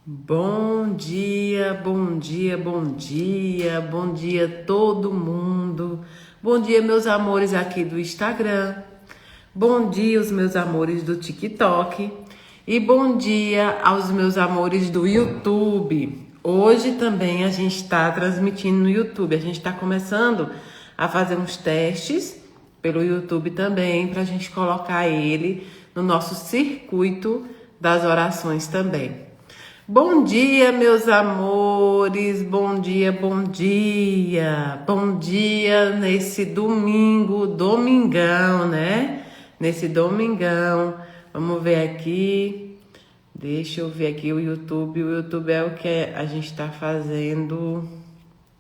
Bom dia, bom dia, bom dia, bom dia todo mundo. Bom dia, meus amores aqui do Instagram. Bom dia, os meus amores do TikTok. E bom dia aos meus amores do YouTube. Hoje também a gente está transmitindo no YouTube. A gente está começando a fazer uns testes pelo YouTube também, para a gente colocar ele no nosso circuito das orações também. Bom dia, meus amores, bom dia, bom dia. Bom dia nesse domingão, né? Nesse domingão. Vamos ver aqui. Deixa eu ver aqui o YouTube. O YouTube é o que a gente está fazendo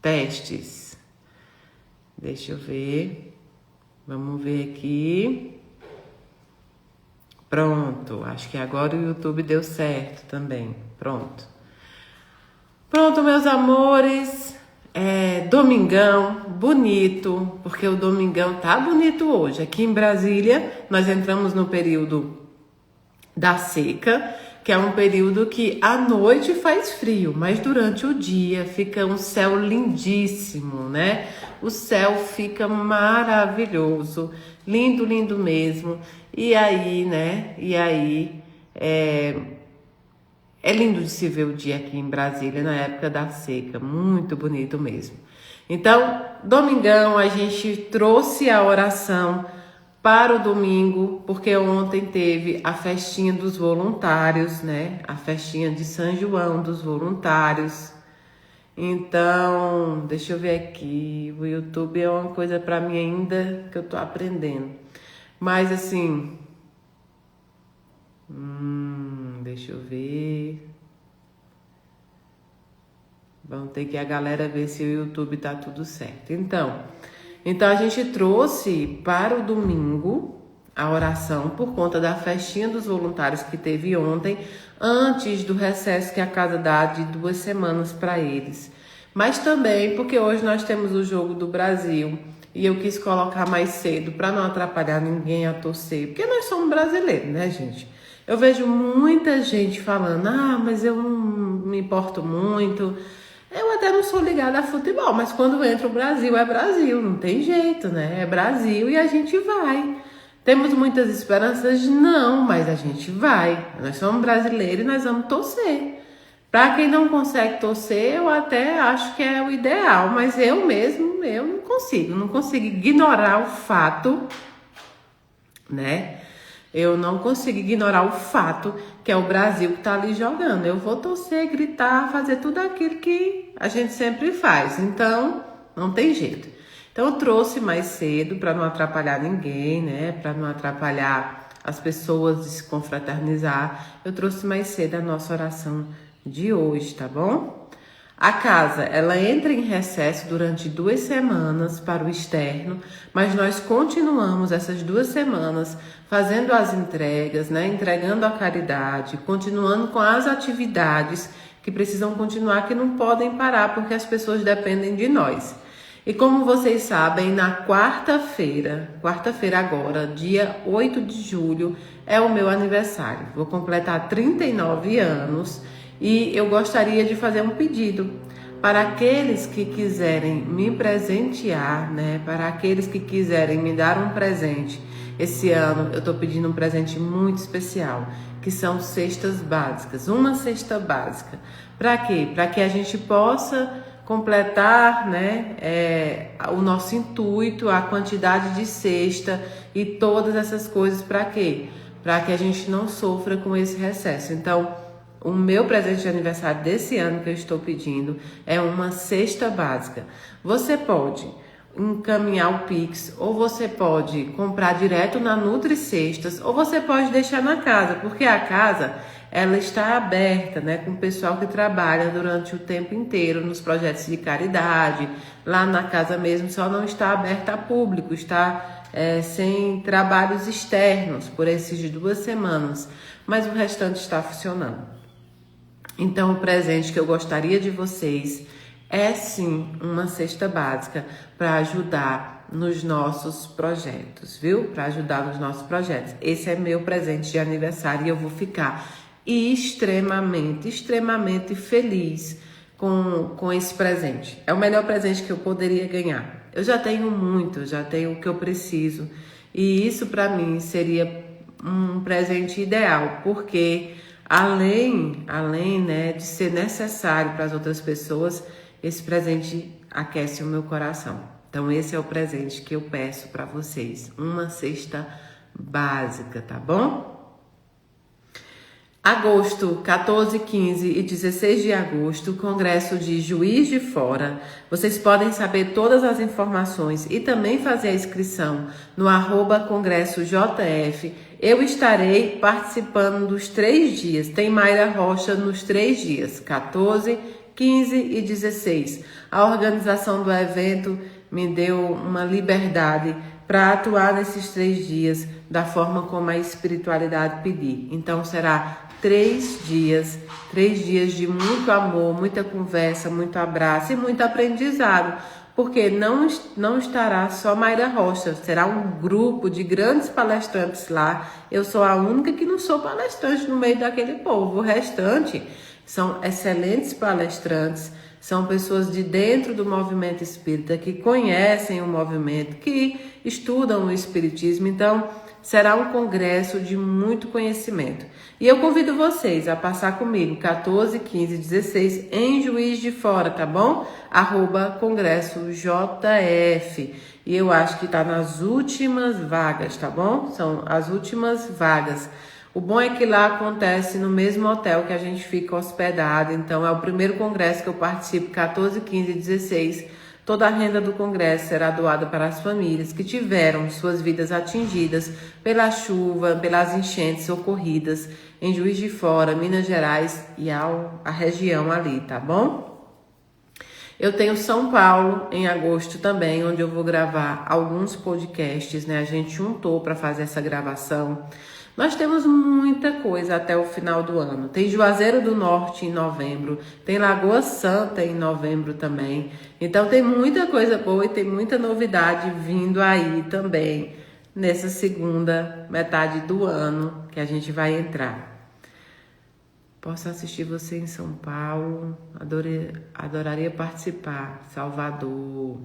testes. Deixa eu ver. Vamos ver aqui. Pronto, acho que agora o YouTube deu certo também. Pronto, meus amores. Domingão bonito, porque o domingão tá bonito hoje. Aqui em Brasília, nós entramos no período da seca, que é um período que à noite faz frio, mas durante o dia fica um céu lindíssimo, né? O céu fica maravilhoso, lindo, lindo mesmo. E aí, né? É lindo de se ver o dia aqui em Brasília na época da seca, muito bonito mesmo. Então, domingão a gente trouxe a oração para o domingo, porque ontem teve a festinha dos voluntários, né? A festinha de São João dos voluntários. Então, deixa eu ver aqui, o YouTube é uma coisa para mim ainda que eu tô aprendendo. Mas assim, deixa eu ver. Vamos ter que a galera ver se o YouTube tá tudo certo. Então a gente trouxe para o domingo a oração por conta da festinha dos voluntários que teve ontem, antes do recesso que a casa dá de 2 semanas para eles. Mas também porque hoje nós temos o jogo do Brasil e eu quis colocar mais cedo para não atrapalhar ninguém a torcer, porque nós somos brasileiros, né, gente? Eu vejo muita gente falando, mas eu não me importo muito. Eu até não sou ligada a futebol, mas quando entra o Brasil, é Brasil, não tem jeito, né? É Brasil e a gente vai. Temos muitas esperanças? Não, mas a gente vai. Nós somos brasileiros e nós vamos torcer. Para quem não consegue torcer, eu até acho que é o ideal, mas eu não consigo ignorar o fato, né? Eu não consigo ignorar o fato que é o Brasil que tá ali jogando. Eu vou torcer, gritar, fazer tudo aquilo que a gente sempre faz. Então, não tem jeito. Então, eu trouxe mais cedo para não atrapalhar ninguém, né? Para não atrapalhar as pessoas de se confraternizar. Eu trouxe mais cedo a nossa oração de hoje, tá bom? A casa, ela entra em recesso durante 2 semanas para o externo, mas nós continuamos essas 2 semanas fazendo as entregas, né? Entregando a caridade, continuando com as atividades que precisam continuar, que não podem parar, porque as pessoas dependem de nós. E como vocês sabem, na quarta-feira agora, dia 8 de julho, é o meu aniversário. Vou completar 39 anos. E eu gostaria de fazer um pedido para aqueles que quiserem me presentear, né? Para aqueles que quiserem me dar um presente. Esse ano eu estou pedindo um presente muito especial, que são cestas básicas. Uma cesta básica. Para quê? Para que a gente possa completar, né, o nosso intuito, a quantidade de cesta e todas essas coisas. Para quê? Para que a gente não sofra com esse recesso. Então, o meu presente de aniversário desse ano que eu estou pedindo é uma cesta básica. Você pode encaminhar o Pix, ou você pode comprar direto na Nutri Cestas, ou você pode deixar na casa, porque a casa ela está aberta, né, com o pessoal que trabalha durante o tempo inteiro nos projetos de caridade. Lá na casa mesmo só não está aberta a público, está sem trabalhos externos por essas 2 semanas, mas o restante está funcionando. Então, o presente que eu gostaria de vocês é sim uma cesta básica para ajudar nos nossos projetos, viu? Para ajudar nos nossos projetos. Esse é meu presente de aniversário e eu vou ficar e extremamente feliz com esse presente. É o melhor presente que eu poderia ganhar. Eu já tenho muito, eu já tenho o que eu preciso. E isso para mim seria um presente ideal, porque além, né, de ser necessário para as outras pessoas, esse presente aquece o meu coração. Então esse é o presente que eu peço para vocês, uma cesta básica, tá bom? Agosto, 14, 15 e 16 de agosto, Congresso de Juiz de Fora. Vocês podem saber todas as informações e também fazer a inscrição no @congressojf. Eu estarei participando dos 3 dias. Tem Mayra Rocha nos 3 dias, 14, 15 e 16. A organização do evento me deu uma liberdade para atuar nesses 3 dias da forma como a espiritualidade pedir. Então será 3 dias de muito amor, muita conversa, muito abraço e muito aprendizado, porque não estará só Mayra Rocha, será um grupo de grandes palestrantes lá. Eu sou a única que não sou palestrante no meio daquele povo, o restante são excelentes palestrantes, são pessoas de dentro do movimento espírita, que conhecem o movimento, que estudam o espiritismo. Então será um congresso de muito conhecimento. E eu convido vocês a passar comigo 14, 15 e 16 em Juiz de Fora, tá bom? @congressojf. E eu acho que tá nas últimas vagas, tá bom? São as últimas vagas. O bom é que lá acontece no mesmo hotel que a gente fica hospedado. Então é o primeiro congresso que eu participo, 14, 15 e 16. Toda a renda do congresso será doada para as famílias que tiveram suas vidas atingidas pela chuva, pelas enchentes ocorridas em Juiz de Fora, Minas Gerais e a região ali, tá bom? Eu tenho São Paulo em agosto também, onde eu vou gravar alguns podcasts, né? A gente juntou para fazer essa gravação. Nós temos muita coisa até o final do ano. Tem Juazeiro do Norte em novembro, tem Lagoa Santa em novembro também. Então tem muita coisa boa e tem muita novidade vindo aí também nessa segunda metade do ano que a gente vai entrar. Posso assistir você em São Paulo, adoraria participar. Salvador,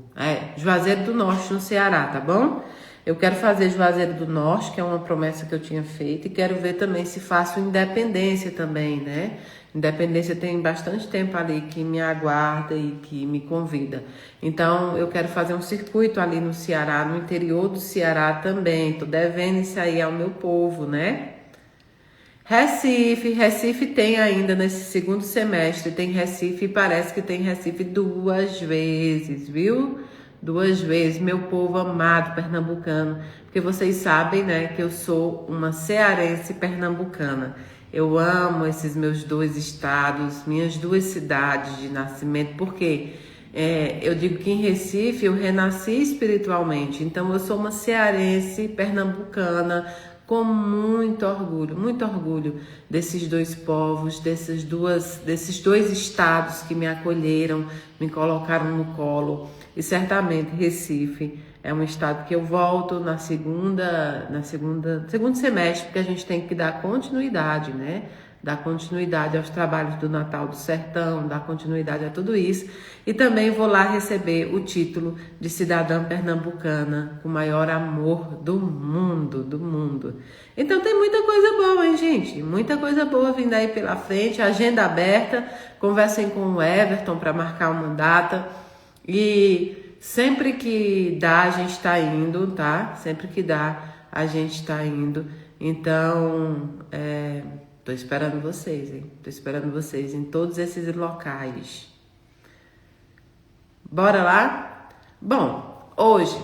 Juazeiro do Norte no Ceará, tá bom? Eu quero fazer Juazeiro do Norte, que é uma promessa que eu tinha feito, e quero ver também se faço Independência também, né? Independência tem bastante tempo ali que me aguarda e que me convida. Então, eu quero fazer um circuito ali no Ceará, no interior do Ceará também. Tô devendo isso aí ao meu povo, né? Recife tem ainda nesse segundo semestre, tem Recife, e parece que tem Recife 2 vezes, viu? 2 vezes, meu povo amado pernambucano, porque vocês sabem, né, que eu sou uma cearense pernambucana. Eu amo esses meus 2 estados, minhas 2 cidades de nascimento, porque eu digo que em Recife eu renasci espiritualmente, então eu sou uma cearense pernambucana, com muito orgulho desses 2 povos, desses 2 estados que me acolheram, me colocaram no colo. E certamente Recife é um estado que eu volto no segundo semestre, porque a gente tem que dar continuidade, né? Dar continuidade aos trabalhos do Natal do Sertão, dar continuidade a tudo isso. E também vou lá receber o título de cidadã pernambucana com o maior amor do mundo. Então tem muita coisa boa, hein, gente? Muita coisa boa vindo aí pela frente, agenda aberta. Conversem com o Everton para marcar uma data. E sempre que dá, a gente tá indo, tá? Sempre que dá, a gente tá indo. Então, tô esperando vocês, hein? Tô esperando vocês em todos esses locais. Bora lá? Bom, hoje,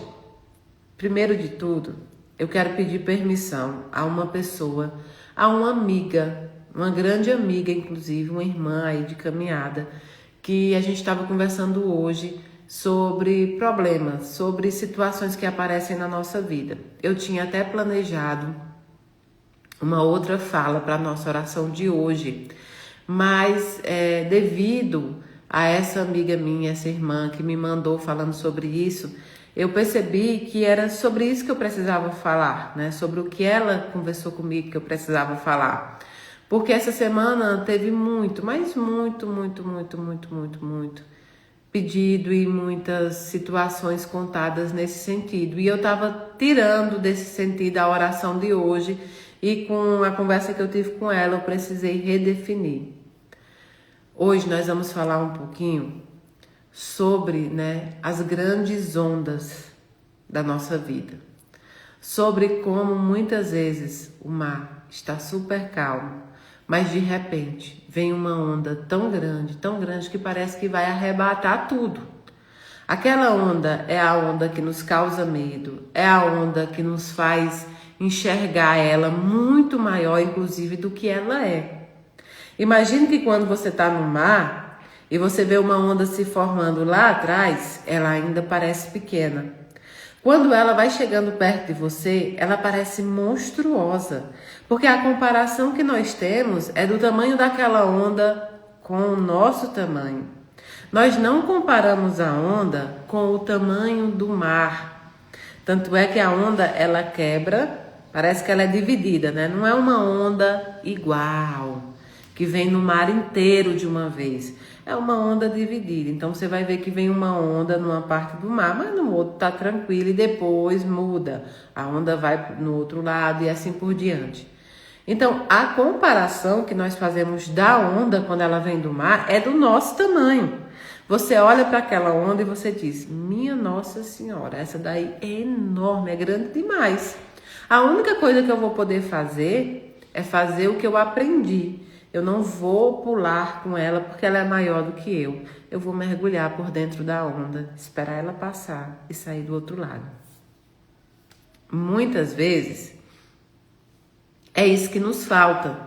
primeiro de tudo, eu quero pedir permissão a uma pessoa, a uma amiga, uma grande amiga, inclusive, uma irmã aí de caminhada, que a gente estava conversando hoje sobre problemas, sobre situações que aparecem na nossa vida. Eu tinha até planejado uma outra fala para a nossa oração de hoje, mas devido a essa amiga minha, essa irmã que me mandou falando sobre isso, eu percebi que era sobre isso que eu precisava falar, né? Sobre o que ela conversou comigo que eu precisava falar. Porque essa semana teve muito, mas muito pedido e muitas situações contadas nesse sentido. E eu estava tirando desse sentido a oração de hoje, e com a conversa que eu tive com ela, eu precisei redefinir. Hoje nós vamos falar um pouquinho sobre, as grandes ondas da nossa vida. Sobre como muitas vezes o mar está super calmo, mas de repente vem uma onda tão grande que parece que vai arrebatar tudo. Aquela onda é a onda que nos causa medo, é a onda que nos faz enxergar ela muito maior, inclusive, do que ela é. Imagine que quando você está no mar e você vê uma onda se formando lá atrás, ela ainda parece pequena. Quando ela vai chegando perto de você, ela parece monstruosa, porque a comparação que nós temos é do tamanho daquela onda com o nosso tamanho. Nós não comparamos a onda com o tamanho do mar. Tanto é que a onda, ela quebra, parece que ela é dividida, Não é uma onda igual, que vem no mar inteiro de uma vez. É uma onda dividida. Então você vai ver que vem uma onda numa parte do mar, mas no outro tá tranquilo e depois muda. A onda vai no outro lado e assim por diante. Então a comparação que nós fazemos da onda quando ela vem do mar é do nosso tamanho. Você olha para aquela onda e você diz: minha Nossa Senhora, essa daí é enorme, é grande demais. A única coisa que eu vou poder fazer é fazer o que eu aprendi. Eu não vou pular com ela porque ela é maior do que eu. Eu vou mergulhar por dentro da onda, esperar ela passar e sair do outro lado. Muitas vezes é isso que nos falta.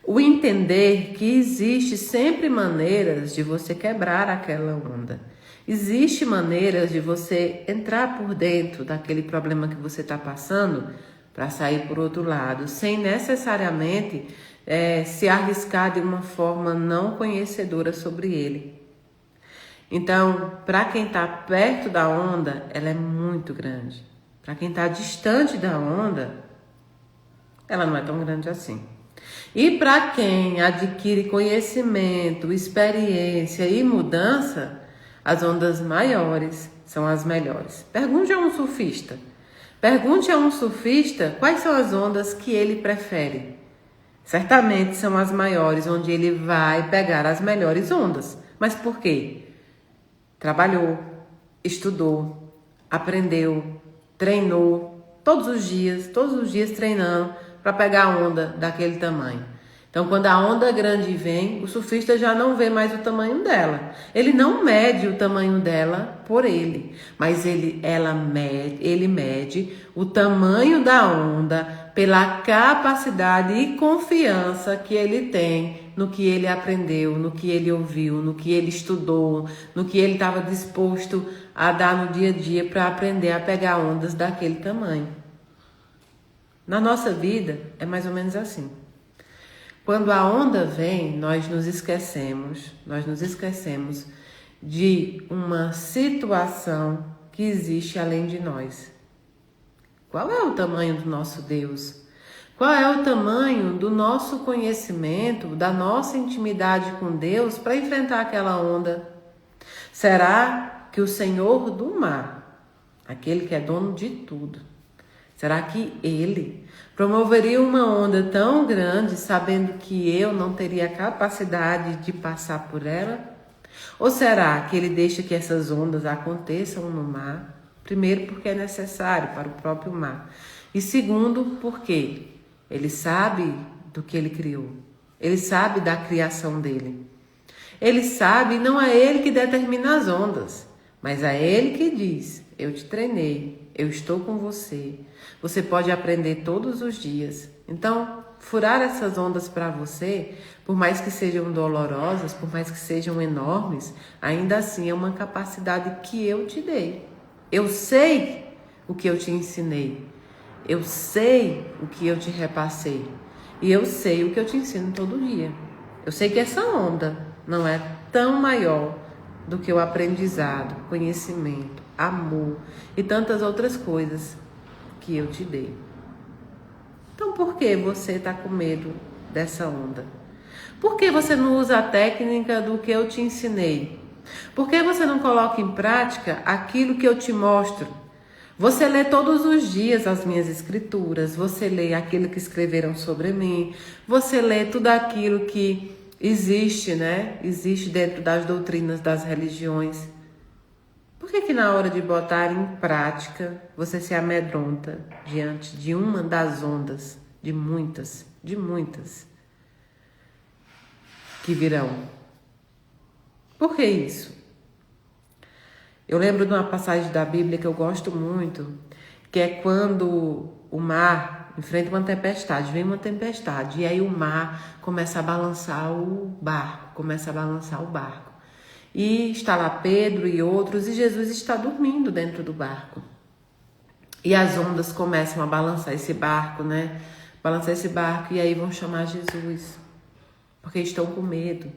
O entender que existe sempre maneiras de você quebrar aquela onda. Existe maneiras de você entrar por dentro daquele problema que você está passando para sair por outro lado, sem necessariamente se arriscar de uma forma não conhecedora sobre ele. Então, para quem está perto da onda, ela é muito grande. Para quem está distante da onda, ela não é tão grande assim. E para quem adquire conhecimento, experiência e mudança, as ondas maiores são as melhores. Pergunte a um surfista. Pergunte a um surfista quais são as ondas que ele prefere. Certamente são as maiores, onde ele vai pegar as melhores ondas. Mas por quê? Trabalhou, estudou, aprendeu, treinou, todos os dias treinando para pegar a onda daquele tamanho. Então, quando a onda grande vem, o surfista já não vê mais o tamanho dela. Ele não mede o tamanho dela por ele, mas ele mede o tamanho da onda pela capacidade e confiança que ele tem no que ele aprendeu, no que ele ouviu, no que ele estudou, no que ele estava disposto a dar no dia a dia para aprender a pegar ondas daquele tamanho. Na nossa vida é mais ou menos assim. Quando a onda vem, nós nos esquecemos de uma situação que existe além de nós. Qual é o tamanho do nosso Deus? Qual é o tamanho do nosso conhecimento, da nossa intimidade com Deus para enfrentar aquela onda? Será que o Senhor do mar, aquele que é dono de tudo, será que Ele promoveria uma onda tão grande sabendo que eu não teria capacidade de passar por ela? Ou será que Ele deixa que essas ondas aconteçam no mar? Primeiro, porque é necessário para o próprio mar. E segundo, porque Ele sabe do que Ele criou. Ele sabe da criação dele. Ele sabe, não é Ele que determina as ondas, mas é Ele que diz: eu te treinei, eu estou com você. Você pode aprender todos os dias. Então, furar essas ondas para você, por mais que sejam dolorosas, por mais que sejam enormes, ainda assim é uma capacidade que eu te dei. Eu sei o que eu te ensinei. Eu sei o que eu te repassei. E eu sei o que eu te ensino todo dia. Eu sei que essa onda não é tão maior do que o aprendizado, conhecimento, amor e tantas outras coisas que eu te dei. Então, por que você está com medo dessa onda? Por que você não usa a técnica do que eu te ensinei? Por que você não coloca em prática aquilo que eu te mostro? Você lê todos os dias as minhas escrituras, você lê aquilo que escreveram sobre mim, você lê tudo aquilo que existe, né? Existe dentro das doutrinas das religiões. Por que na hora de botar em prática, você se amedronta diante de uma das ondas, de muitas, que virão? Por que isso? Eu lembro de uma passagem da Bíblia que eu gosto muito, que é quando o mar enfrenta uma tempestade, vem uma tempestade, e aí o mar começa a balançar o barco, E está lá Pedro e outros, e Jesus está dormindo dentro do barco. E as ondas começam a balançar esse barco, né? E aí vão chamar Jesus, porque estão com medo.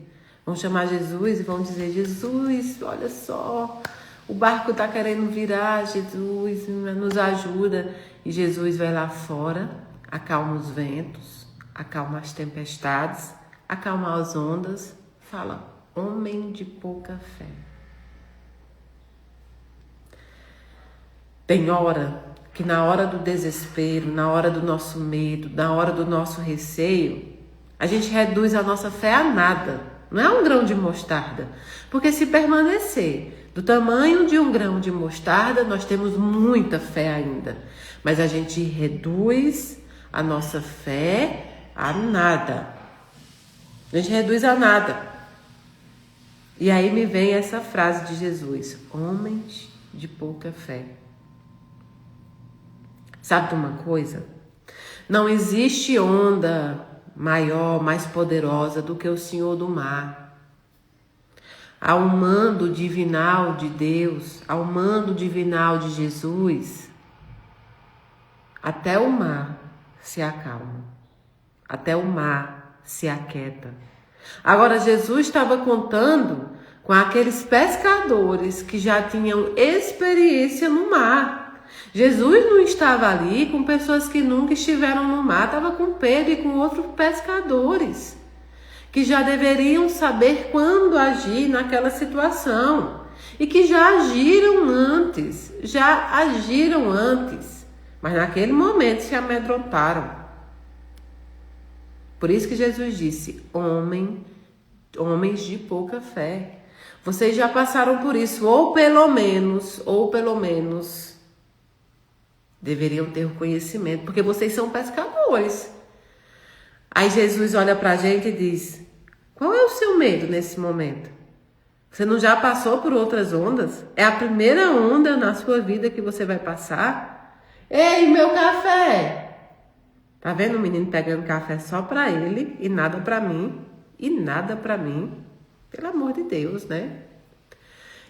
Vão chamar Jesus e vão dizer: Jesus, olha só, o barco está querendo virar, Jesus, nos ajuda. E Jesus vai lá fora, acalma os ventos, acalma as tempestades, acalma as ondas, fala: homem de pouca fé. Tem hora que na hora do desespero, na hora do nosso medo, na hora do nosso receio, a gente reduz a nossa fé a nada. Não é um grão de mostarda. Porque se permanecer do tamanho de um grão de mostarda, nós temos muita fé ainda. Mas a gente reduz a nossa fé a nada. A gente reduz a nada. E aí me vem essa frase de Jesus: homens de pouca fé. Sabe de uma coisa? Não existe onda maior, mais poderosa do que o Senhor do mar. Ao mando divinal de Deus, ao mando divinal de Jesus, até o mar se acalma, até o mar se aquieta. Agora, Jesus estava contando com aqueles pescadores que já tinham experiência no mar. Jesus não estava ali com pessoas que nunca estiveram no mar, estava com Pedro e com outros pescadores, que já deveriam saber quando agir naquela situação e que já agiram antes, mas naquele momento se amedrontaram. Por isso que Jesus disse: homens de pouca fé. Vocês já passaram por isso, ou pelo menos, deveriam ter o conhecimento, porque vocês são pescadores. Aí Jesus olha pra gente e diz: qual é o seu medo nesse momento? Você não já passou por outras ondas? É a primeira onda na sua vida que você vai passar? Ei, meu café! Tá vendo o menino pegando café só pra ele e nada pra mim? Pelo amor de Deus, né?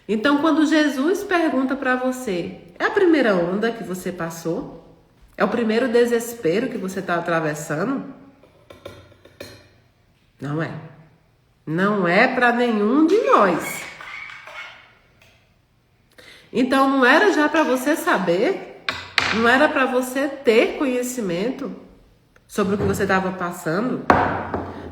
Então, quando Jesus pergunta pra você: é a primeira onda que você passou? É o primeiro desespero que você está atravessando? Não é. Não é para nenhum de nós. Então, não era já para você saber? Não era para você ter conhecimento sobre o que você estava passando?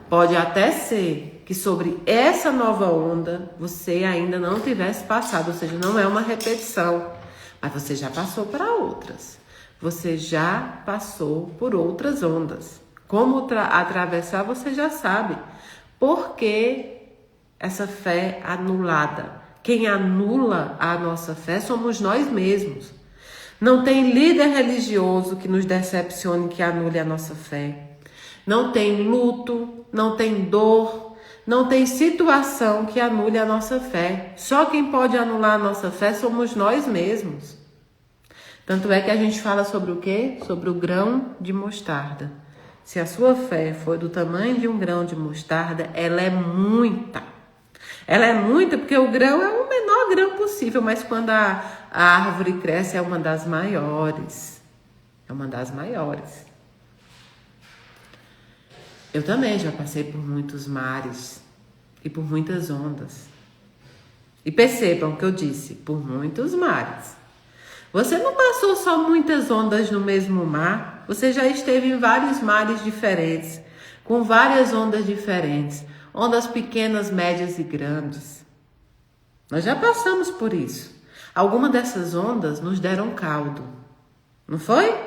Pode até ser que sobre essa nova onda você ainda não tivesse passado, ou seja, não é uma repetição, mas você já passou para outras. Você já passou por outras ondas. Como atravessar, você já sabe. Por que essa fé anulada? Quem anula a nossa fé somos nós mesmos. Não tem líder religioso que nos decepcione, que anule a nossa fé. Não tem luto, não tem dor, não tem situação que anule a nossa fé. Só quem pode anular a nossa fé somos nós mesmos. Tanto é que a gente fala sobre o quê? Sobre o grão de mostarda. Se a sua fé for do tamanho de um grão de mostarda, ela é muita. Ela é muita porque o grão é o menor grão possível, mas quando a árvore cresce é uma das maiores. É uma das maiores. Eu também já passei por muitos mares e por muitas ondas. E percebam o que eu disse, por muitos mares. Você não passou só muitas ondas no mesmo mar, você já esteve em vários mares diferentes, com várias ondas diferentes, ondas pequenas, médias e grandes. Nós já passamos por isso. Algumas dessas ondas nos deram caldo, não foi?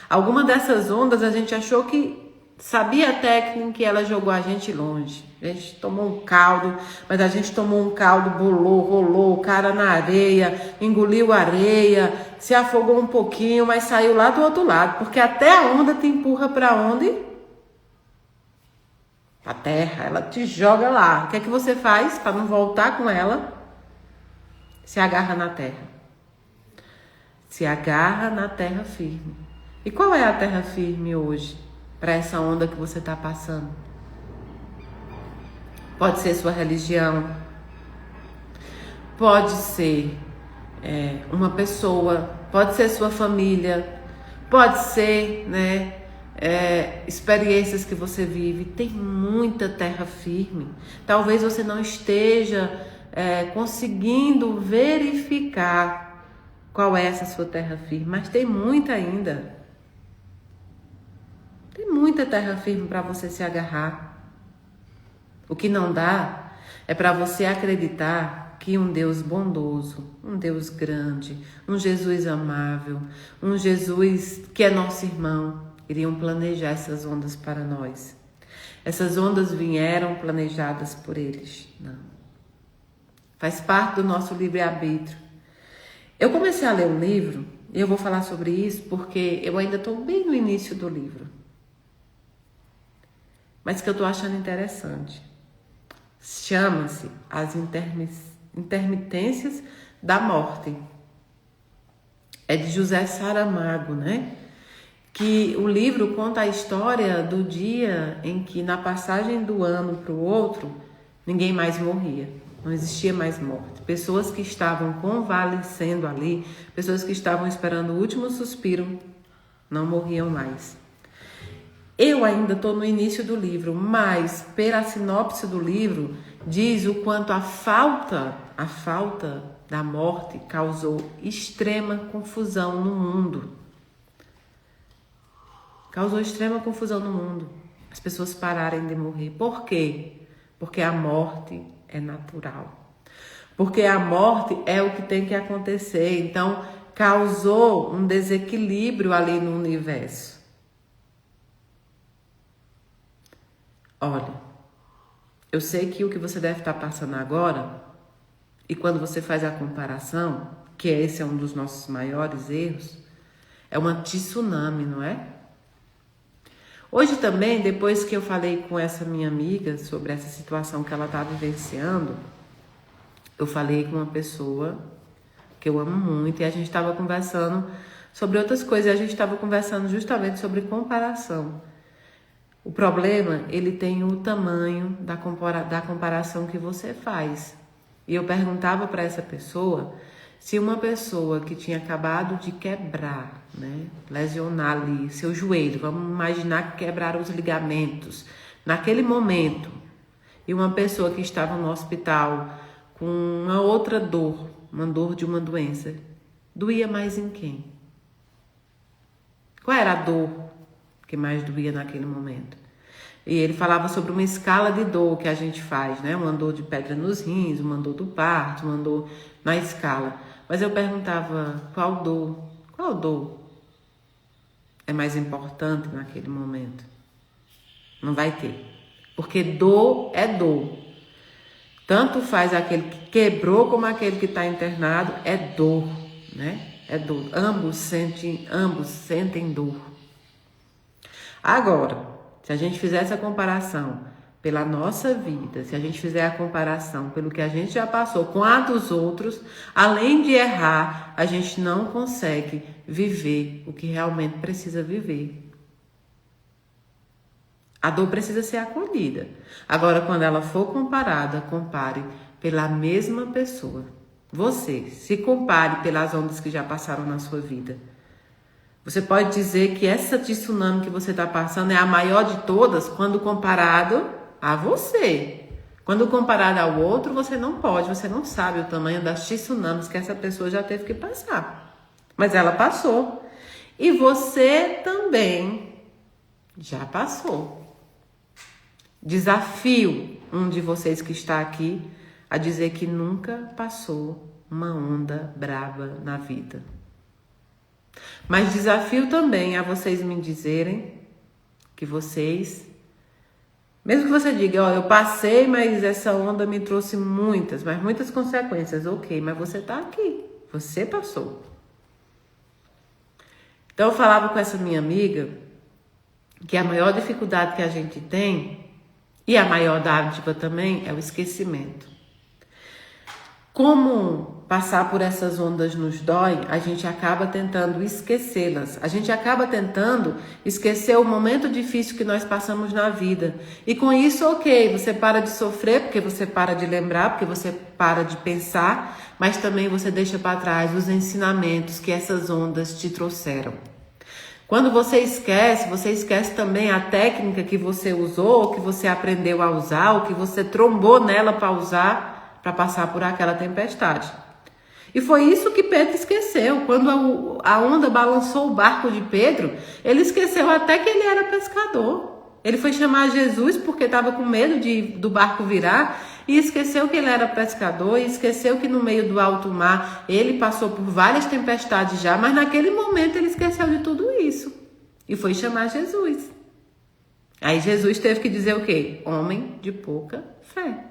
Alguma dessas ondas a gente achou que sabia a técnica e ela jogou a gente longe. A gente tomou um caldo, mas a gente tomou um caldo, bolou, rolou, cara na areia, engoliu areia, se afogou um pouquinho, mas saiu lá do outro lado, porque até a onda te empurra para onde? A terra, ela te joga lá. O que é que você faz para não voltar com ela? Se agarra na terra. Se agarra na terra firme. E qual é a terra firme hoje para essa onda que você está passando? Pode ser sua religião, pode ser uma pessoa, pode ser sua família, pode ser, experiências que você vive. Tem muita terra firme. Talvez você não esteja conseguindo verificar qual é essa sua terra firme, mas tem muita ainda. Tem muita terra firme para você se agarrar. O que não dá é para você acreditar que um Deus bondoso, um Deus grande, um Jesus amável, um Jesus que é nosso irmão, iriam planejar essas ondas para nós. Essas ondas vieram planejadas por eles. Não. Faz parte do nosso livre-arbítrio. Eu comecei a ler um livro, e eu vou falar sobre isso porque eu ainda estou bem no início do livro, mas que eu estou achando interessante. Chama-se As Intermitências da Morte. É de José Saramago, né? Que o livro conta a história do dia em que, na passagem do ano para o outro, ninguém mais morria. Não existia mais morte. Pessoas que estavam convalescendo ali, pessoas que estavam esperando o último suspiro, não morriam mais. Eu ainda estou no início do livro, mas pela sinopse do livro, diz o quanto a falta da morte causou extrema confusão no mundo. Causou extrema confusão no mundo. As pessoas pararem de morrer. Por quê? Porque a morte é natural. Porque a morte é o que tem que acontecer. Então, causou um desequilíbrio ali no universo. Olha, eu sei que o que você deve estar passando agora, e quando você faz a comparação, que esse é um dos nossos maiores erros, é uma tsunami, não é? Hoje também, depois que eu falei com essa minha amiga sobre essa situação que ela está vivenciando, eu falei com uma pessoa que eu amo muito e a gente estava conversando sobre outras coisas, e a gente estava conversando justamente sobre comparação. O problema, ele tem o tamanho da comparação que você faz. E eu perguntava para essa pessoa se uma pessoa que tinha acabado de quebrar, lesionar ali seu joelho, vamos imaginar que quebraram os ligamentos naquele momento, e uma pessoa que estava no hospital com uma outra dor, uma dor de uma doença, doía mais em quem? Qual era a dor que mais doía naquele momento? E ele falava sobre uma escala de dor que a gente faz, uma dor de pedra nos rins, uma dor do parto, uma dor na escala. Mas eu perguntava, qual dor é mais importante naquele momento? Não vai ter, porque dor é dor. Tanto faz aquele que quebrou como aquele que está internado, é dor, É dor. Ambos sentem dor. Agora, se a gente fizer essa comparação pela nossa vida, se a gente fizer a comparação pelo que a gente já passou com a dos outros, além de errar, a gente não consegue viver o que realmente precisa viver. A dor precisa ser acolhida. Agora, quando ela for comparada, compare pela mesma pessoa. Você, se compare pelas ondas que já passaram na sua vida. Você pode dizer que essa tsunami que você está passando é a maior de todas quando comparado a você. Quando comparado ao outro, você não pode, você não sabe o tamanho das tsunamis que essa pessoa já teve que passar. Mas ela passou. E você também já passou. Desafio um de vocês que está aqui a dizer que nunca passou uma onda braba na vida. Mas desafio também a vocês me dizerem que vocês, mesmo que você diga, ó, eu passei, mas essa onda me trouxe muitas consequências. Ok, mas você tá aqui, você passou. Então eu falava com essa minha amiga que a maior dificuldade que a gente tem, e a maior dádiva também, é o esquecimento. Como passar por essas ondas nos dói, a gente acaba tentando esquecê-las. A gente acaba tentando esquecer o momento difícil que nós passamos na vida. E com isso, ok, você para de sofrer, porque você para de lembrar, porque você para de pensar, mas também você deixa para trás os ensinamentos que essas ondas te trouxeram. Quando você esquece também a técnica que você usou, ou que você aprendeu a usar, ou que você trombou nela para usar, para passar por aquela tempestade. E foi isso que Pedro esqueceu. Quando a onda balançou o barco de Pedro, ele esqueceu até que ele era pescador. Ele foi chamar Jesus porque estava com medo do barco virar e esqueceu que ele era pescador, e esqueceu que no meio do alto mar ele passou por várias tempestades já, mas naquele momento ele esqueceu de tudo isso e foi chamar Jesus. Aí Jesus teve que dizer o quê? Homem de pouca fé.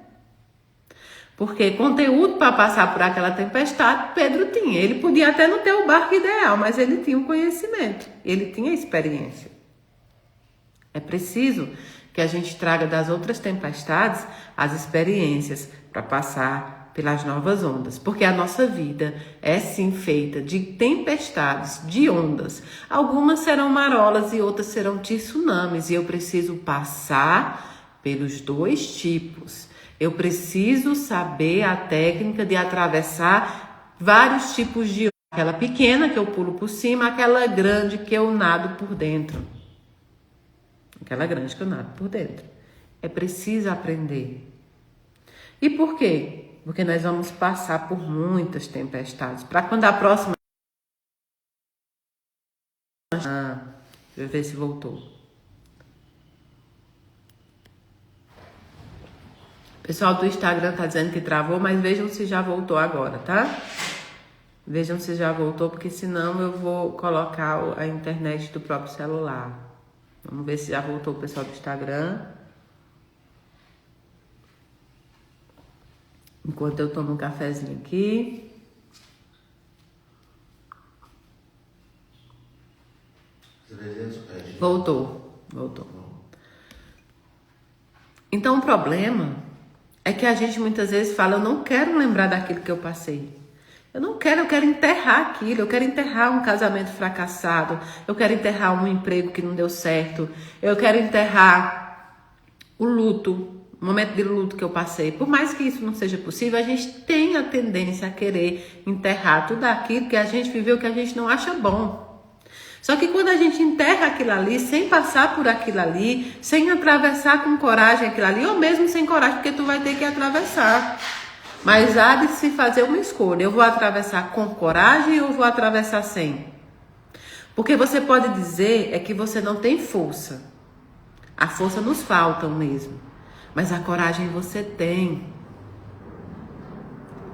Porque conteúdo para passar por aquela tempestade, Pedro tinha. Ele podia até não ter o barco ideal, mas ele tinha o conhecimento, ele tinha a experiência. É preciso que a gente traga das outras tempestades as experiências para passar pelas novas ondas. Porque a nossa vida é sim feita de tempestades, de ondas. Algumas serão marolas e outras serão tsunamis. E eu preciso passar pelos dois tipos. Eu preciso saber a técnica de atravessar vários tipos de onda. Aquela pequena que eu pulo por cima, aquela grande que eu nado por dentro. Aquela grande que eu nado por dentro. É preciso aprender. E por quê? Porque nós vamos passar por muitas tempestades. Para quando a próxima... deixa eu ver se voltou. O pessoal do Instagram tá dizendo que travou, mas vejam se já voltou agora, tá? Vejam se já voltou, porque senão eu vou colocar a internet do próprio celular. Vamos ver se já voltou o pessoal do Instagram. Enquanto eu tomo um cafezinho aqui. Voltou. Então o problema é que a gente muitas vezes fala, eu não quero lembrar daquilo que eu passei. Eu quero enterrar aquilo, eu quero enterrar um casamento fracassado, eu quero enterrar um emprego que não deu certo, eu quero enterrar o luto, o momento de luto que eu passei. Por mais que isso não seja possível, a gente tem a tendência a querer enterrar tudo aquilo que a gente viveu, que a gente não acha bom. Só que quando a gente enterra aquilo ali, sem passar por aquilo ali, sem atravessar com coragem aquilo ali, ou mesmo sem coragem, porque tu vai ter que atravessar. Mas há de se fazer uma escolha. Eu vou atravessar com coragem ou vou atravessar sem? Porque você pode dizer é que você não tem força. A força nos falta mesmo. Mas a coragem você tem.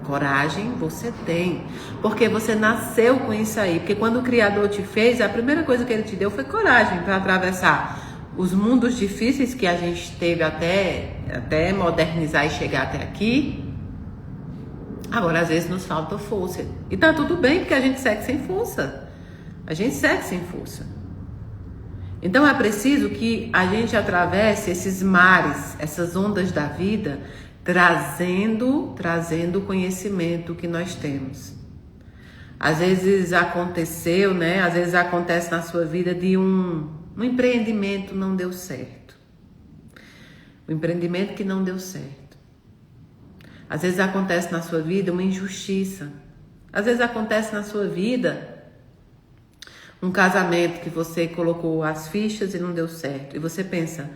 Coragem você tem. Porque você nasceu com isso aí. Porque quando o Criador te fez, a primeira coisa que ele te deu foi coragem para atravessar os mundos difíceis que a gente teve até modernizar e chegar até aqui. Agora, às vezes, nos falta força. E tá tudo bem, porque a gente segue sem força. A gente segue sem força. Então, é preciso que a gente atravesse esses mares, essas ondas da vida, trazendo o conhecimento que nós temos. Às vezes aconteceu, né? Às vezes acontece na sua vida de um empreendimento não deu certo. Um empreendimento que não deu certo. Às vezes acontece na sua vida uma injustiça. Às vezes acontece na sua vida um casamento que você colocou as fichas e não deu certo. E você pensa,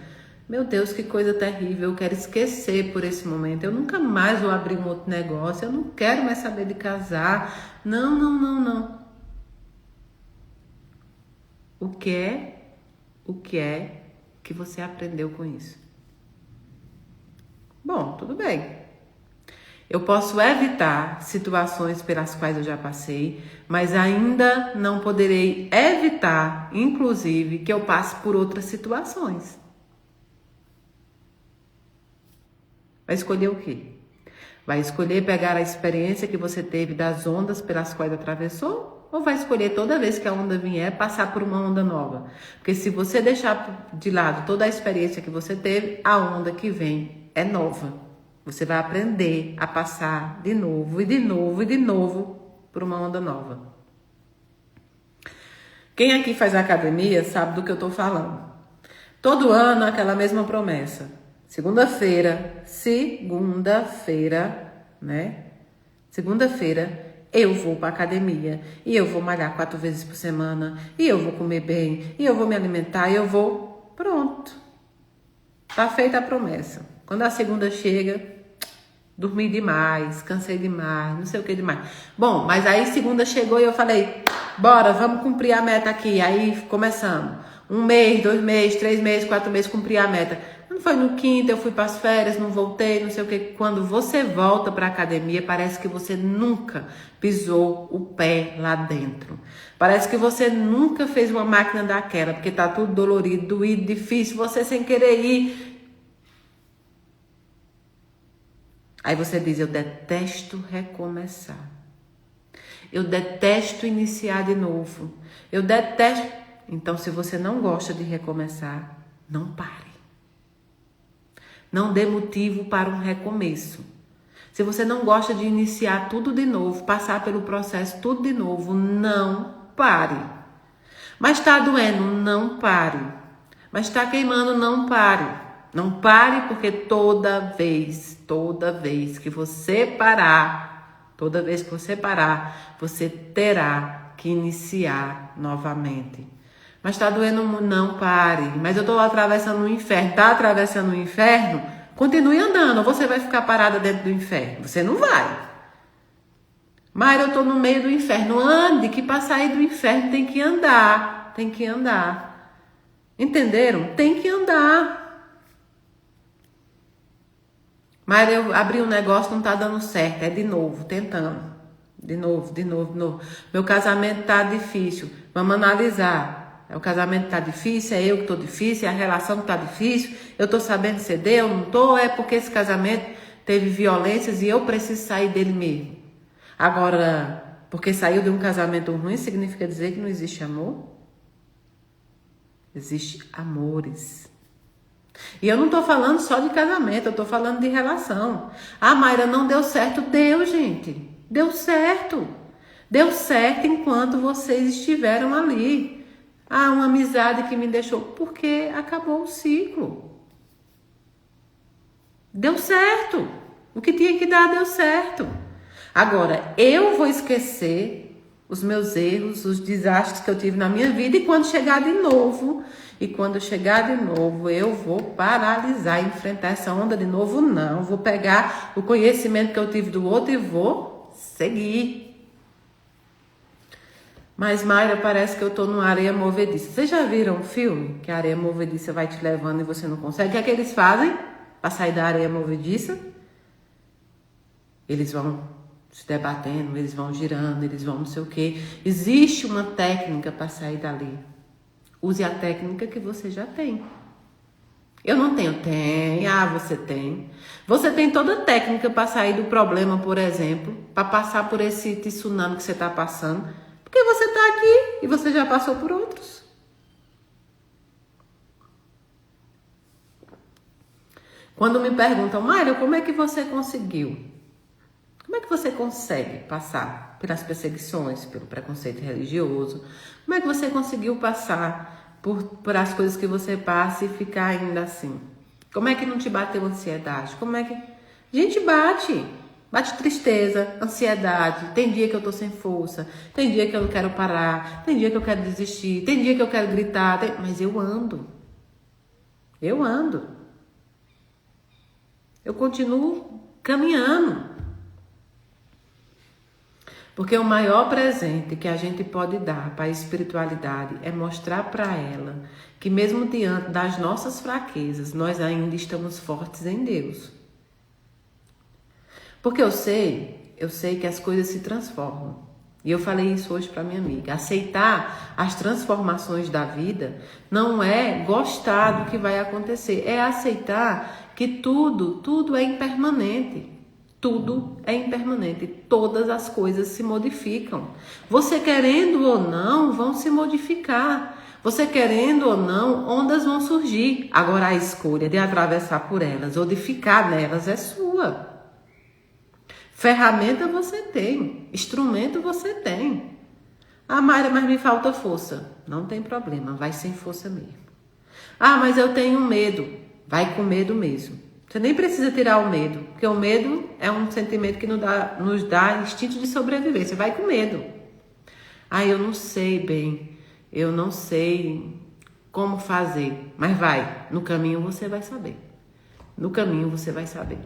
meu Deus, que coisa terrível, eu quero esquecer por esse momento. Eu nunca mais vou abrir um outro negócio, eu não quero mais saber de casar. Não. O que é que você aprendeu com isso? bom, tudo bem. Eu posso evitar situações pelas quais eu já passei, mas ainda não poderei evitar, inclusive, que eu passe por outras situações. Vai escolher o quê? Vai escolher pegar a experiência que você teve das ondas pelas quais atravessou? Ou vai escolher toda vez que a onda vier, passar por uma onda nova? Porque se você deixar de lado toda a experiência que você teve, a onda que vem é nova. Você vai aprender a passar de novo e de novo e de novo por uma onda nova. Quem aqui faz academia sabe do que eu estou falando. Todo ano aquela mesma promessa. Segunda-feira, né? Segunda-feira eu vou para academia e eu vou malhar 4 vezes por semana e eu vou comer bem e eu vou me alimentar e eu vou... Pronto. Tá feita a promessa. Quando a segunda chega, dormi demais, cansei demais, não sei o que demais. Bom, mas aí segunda chegou e eu falei, bora, vamos cumprir a meta aqui. Aí começamos. 1 mês, 2 meses, 3 meses, 4 meses, cumprir a meta. Não foi no quinto, eu fui para as férias, não voltei, não sei o que. Quando você volta para a academia, parece que você nunca pisou o pé lá dentro. Parece que você nunca fez uma máquina daquela, porque tá tudo dolorido, doído, difícil, você sem querer ir. Aí você diz, eu detesto recomeçar. Eu detesto iniciar de novo. Eu detesto... Então, se você não gosta de recomeçar, não pare. Não dê motivo para um recomeço. Se você não gosta de iniciar tudo de novo, passar pelo processo tudo de novo, não pare. Mas está doendo, não pare. Mas está queimando, não pare. Não pare porque toda vez que você parar, você terá que iniciar novamente. Mas está doendo, não pare. Mas eu estou atravessando o inferno. Está atravessando o inferno? Continue andando. Ou você vai ficar parada dentro do inferno? Você não vai. Mas eu estou no meio do inferno. Ande, que para sair do inferno tem que andar. Tem que andar. Entenderam? Tem que andar. Mas eu abri um negócio, não está dando certo. É de novo, tentando. De novo. Meu casamento está difícil. Vamos analisar. O casamento tá difícil, é eu que tô difícil, é a relação que tá difícil, eu tô sabendo ceder, eu não tô, é porque esse casamento teve violências e eu preciso sair dele mesmo. Agora, porque saiu de um casamento ruim, significa dizer que não existe amor? Existe amores. E eu não tô falando só de casamento, eu tô falando de relação. Ah, Mayra, não deu certo. Deu, gente. Deu certo. Deu certo enquanto vocês estiveram ali. Ah, uma amizade que me deixou, porque acabou o ciclo. Deu certo. O que tinha que dar, deu certo. Agora, eu vou esquecer os meus erros, os desastres que eu tive na minha vida e quando chegar de novo, eu vou paralisar e enfrentar essa onda de novo, não. Vou pegar o conhecimento que eu tive do outro e vou seguir. Mas, Mayra, parece que eu tô numa areia movediça. Vocês já viram um filme que a areia movediça vai te levando e você não consegue? O que é que eles fazem para sair da areia movediça? Eles vão se debatendo, eles vão girando, eles vão não sei o quê. Existe uma técnica para sair dali. Use a técnica que você já tem. Eu não tenho. Tem. Ah, você tem. Você tem toda a técnica para sair do problema, por exemplo, para passar por esse tsunami que você está passando. Porque você está aqui e você já passou por outros. Quando me perguntam, Mayra, como é que você conseguiu? Como é que você consegue passar pelas perseguições, pelo preconceito religioso? Como é que você conseguiu passar por as coisas que você passa e ficar ainda assim? Como é que não te bateu ansiedade? Como é que... Gente, bate. Bate tristeza, ansiedade, tem dia que eu tô sem força, tem dia que eu não quero parar, tem dia que eu quero desistir, tem dia que eu quero gritar, mas eu ando. Eu continuo caminhando. Porque o maior presente que a gente pode dar para a espiritualidade é mostrar para ela que mesmo diante das nossas fraquezas, nós ainda estamos fortes em Deus. Porque eu sei que as coisas se transformam. E eu falei isso hoje para minha amiga. Aceitar as transformações da vida não é gostar do que vai acontecer. É aceitar que tudo é impermanente. Tudo é impermanente. Todas as coisas se modificam. Você querendo ou não, vão se modificar. Você querendo ou não, ondas vão surgir. Agora a escolha de atravessar por elas ou de ficar nelas é sua. Ferramenta você tem, instrumento você tem. Ah, Mayra, mas me falta força. Não tem problema, vai sem força mesmo. Ah, mas eu tenho medo. Vai com medo mesmo. Você nem precisa tirar o medo, porque o medo é um sentimento que nos dá instinto de sobrevivência. Vai com medo. Ah, eu não sei bem, eu não sei como fazer, mas vai. No caminho você vai saber. No caminho você vai saber.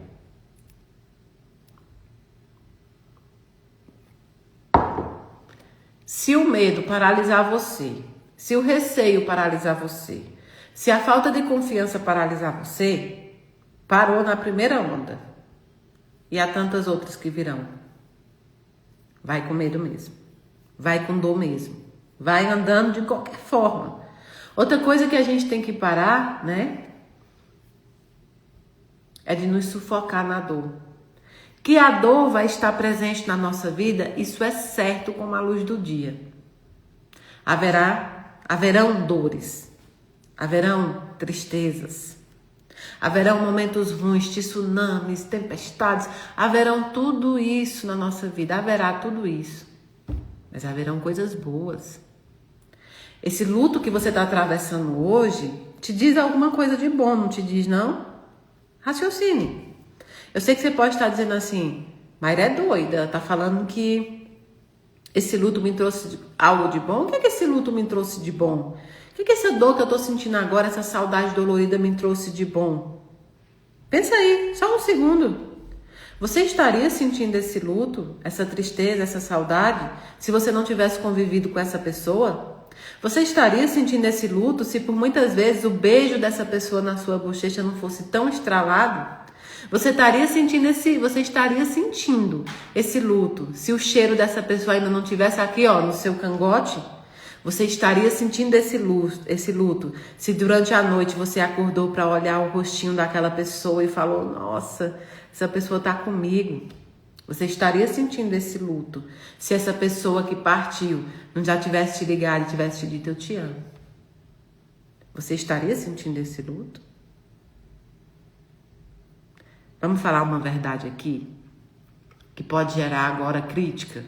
Se o medo paralisar você, se o receio paralisar você, se a falta de confiança paralisar você, parou na primeira onda. E há tantas outras que virão. Vai com medo mesmo. Vai com dor mesmo. Vai andando de qualquer forma. Outra coisa que a gente tem que parar, né? É de nos sufocar na dor. Que a dor vai estar presente na nossa vida, isso é certo como a luz do dia. Haverão dores, haverão tristezas, haverão momentos ruins, tsunamis, tempestades, haverão tudo isso na nossa vida, haverá tudo isso. Mas haverão coisas boas. Esse luto que você está atravessando hoje te diz alguma coisa de bom, não te diz não? Raciocine. Eu sei que você pode estar dizendo assim, Mayra é doida, tá falando que esse luto me trouxe algo de bom. O que é que esse luto me trouxe de bom? O que é que essa dor que eu tô sentindo agora, essa saudade dolorida me trouxe de bom? Pensa aí, só um segundo. Você estaria sentindo esse luto, essa tristeza, essa saudade, se você não tivesse convivido com essa pessoa? Você estaria sentindo esse luto se por muitas vezes o beijo dessa pessoa na sua bochecha não fosse tão estralado? Você estaria sentindo esse luto se o cheiro dessa pessoa ainda não estivesse aqui, ó, no seu cangote? Você estaria sentindo esse luto se durante a noite você acordou para olhar o rostinho daquela pessoa e falou, nossa, essa pessoa está comigo. Você estaria sentindo esse luto se essa pessoa que partiu não já tivesse te ligado e tivesse te dito eu te amo? Você estaria sentindo esse luto? Vamos falar uma verdade aqui, que pode gerar agora crítica.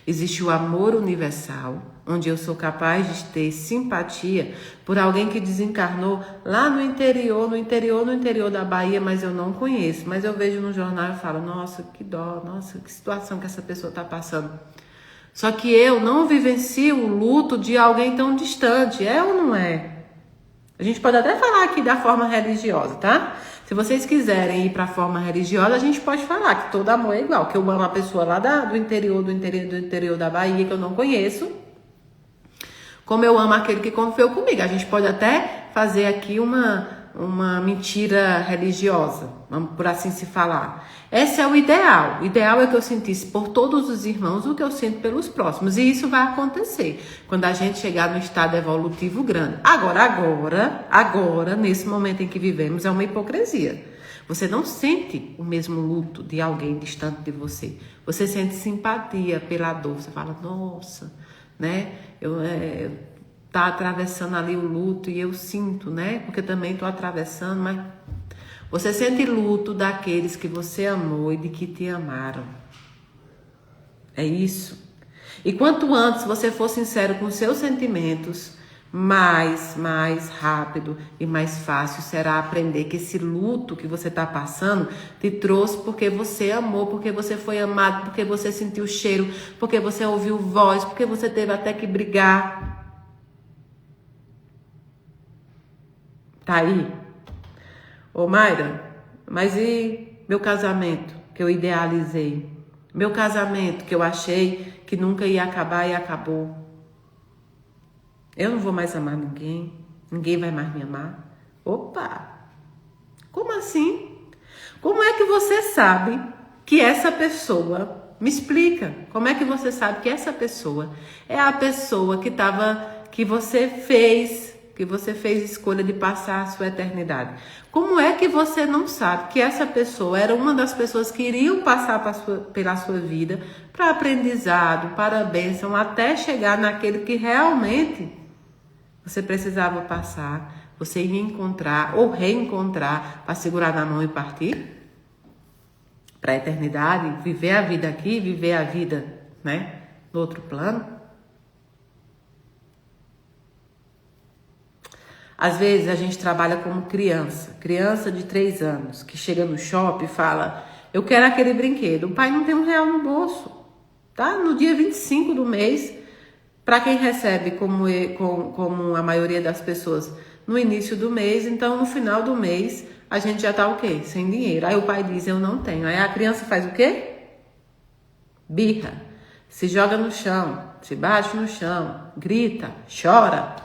Existe o amor universal, onde eu sou capaz de ter simpatia por alguém que desencarnou lá no interior da Bahia, mas eu não conheço. Mas eu vejo no jornal e falo, nossa, que dó, nossa, que situação que essa pessoa está passando. Só que eu não vivencio o luto de alguém tão distante, é ou não é? A gente pode até falar aqui da forma religiosa, tá? Se vocês quiserem ir para a forma religiosa, a gente pode falar que todo amor é igual, que eu amo a pessoa lá do interior da Bahia, que eu não conheço, como eu amo aquele que conviveu comigo. A gente pode até fazer aqui uma mentira religiosa, por assim se falar. Esse é o ideal. O ideal é que eu sentisse por todos os irmãos o que eu sinto pelos próximos. E isso vai acontecer quando a gente chegar no estado evolutivo grande. Agora, nesse momento em que vivemos, é uma hipocrisia. Você não sente o mesmo luto de alguém distante de você. Você sente simpatia pela dor. Você fala, nossa, né? Tá atravessando ali o luto e eu sinto, né? Porque também tô atravessando, mas você sente luto daqueles que você amou e de que te amaram. É isso. E quanto antes você for sincero com seus sentimentos, mais rápido e mais fácil será aprender que esse luto que você está passando te trouxe porque você amou, porque você foi amado, porque você sentiu cheiro, porque você ouviu voz, porque você teve até que brigar. Tá aí? Ô Mayra, mas e meu casamento que eu idealizei? Meu casamento que eu achei que nunca ia acabar e acabou? Eu não vou mais amar ninguém? Ninguém vai mais me amar? Opa! Como assim? Como é que você sabe que essa pessoa, me explica, como é que você sabe que essa pessoa é a pessoa que você fez escolha de passar a sua eternidade? Como é que você não sabe que essa pessoa era uma das pessoas que iriam passar pela sua vida para aprendizado, para a bênção, até chegar naquele que realmente você precisava passar, você ia encontrar ou reencontrar para segurar na mão e partir para a eternidade, viver a vida aqui, viver a vida, né, no outro plano? Às vezes a gente trabalha como criança de 3 anos, que chega no shopping e fala, eu quero aquele brinquedo. O pai não tem R$1 no bolso, tá? No dia 25 do mês, para quem recebe como a maioria das pessoas no início do mês, então no final do mês a gente já tá o quê? Sem dinheiro. Aí o pai diz, eu não tenho. Aí a criança faz o quê? Birra, se joga no chão, se bate no chão, grita, chora.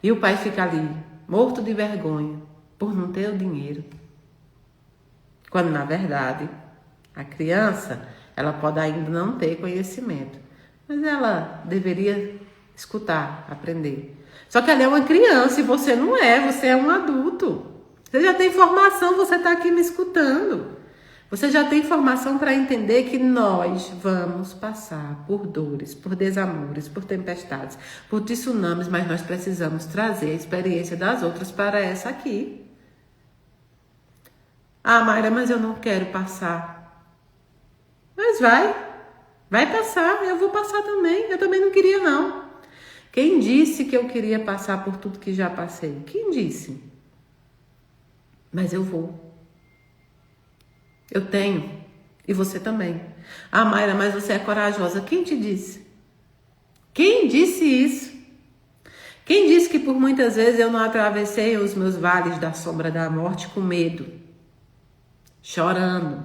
E o pai fica ali, morto de vergonha, por não ter o dinheiro. Quando, na verdade, a criança, ela pode ainda não ter conhecimento, mas ela deveria escutar, aprender. Só que ela é uma criança e você não é, você é um adulto. Você já tem formação, você está aqui me escutando. Você já tem formação para entender que nós vamos passar por dores, por desamores, por tempestades, por tsunamis, mas nós precisamos trazer a experiência das outras para essa aqui. Ah, Mayra, mas eu não quero passar. Mas vai passar, eu vou passar também. Eu também não queria, não. Quem disse que eu queria passar por tudo que já passei? Quem disse? Mas eu vou. Eu tenho. E você também. Ah, Mayra, mas você é corajosa. Quem te disse? Quem disse isso? Quem disse que por muitas vezes eu não atravessei os meus vales da sombra da morte com medo? Chorando,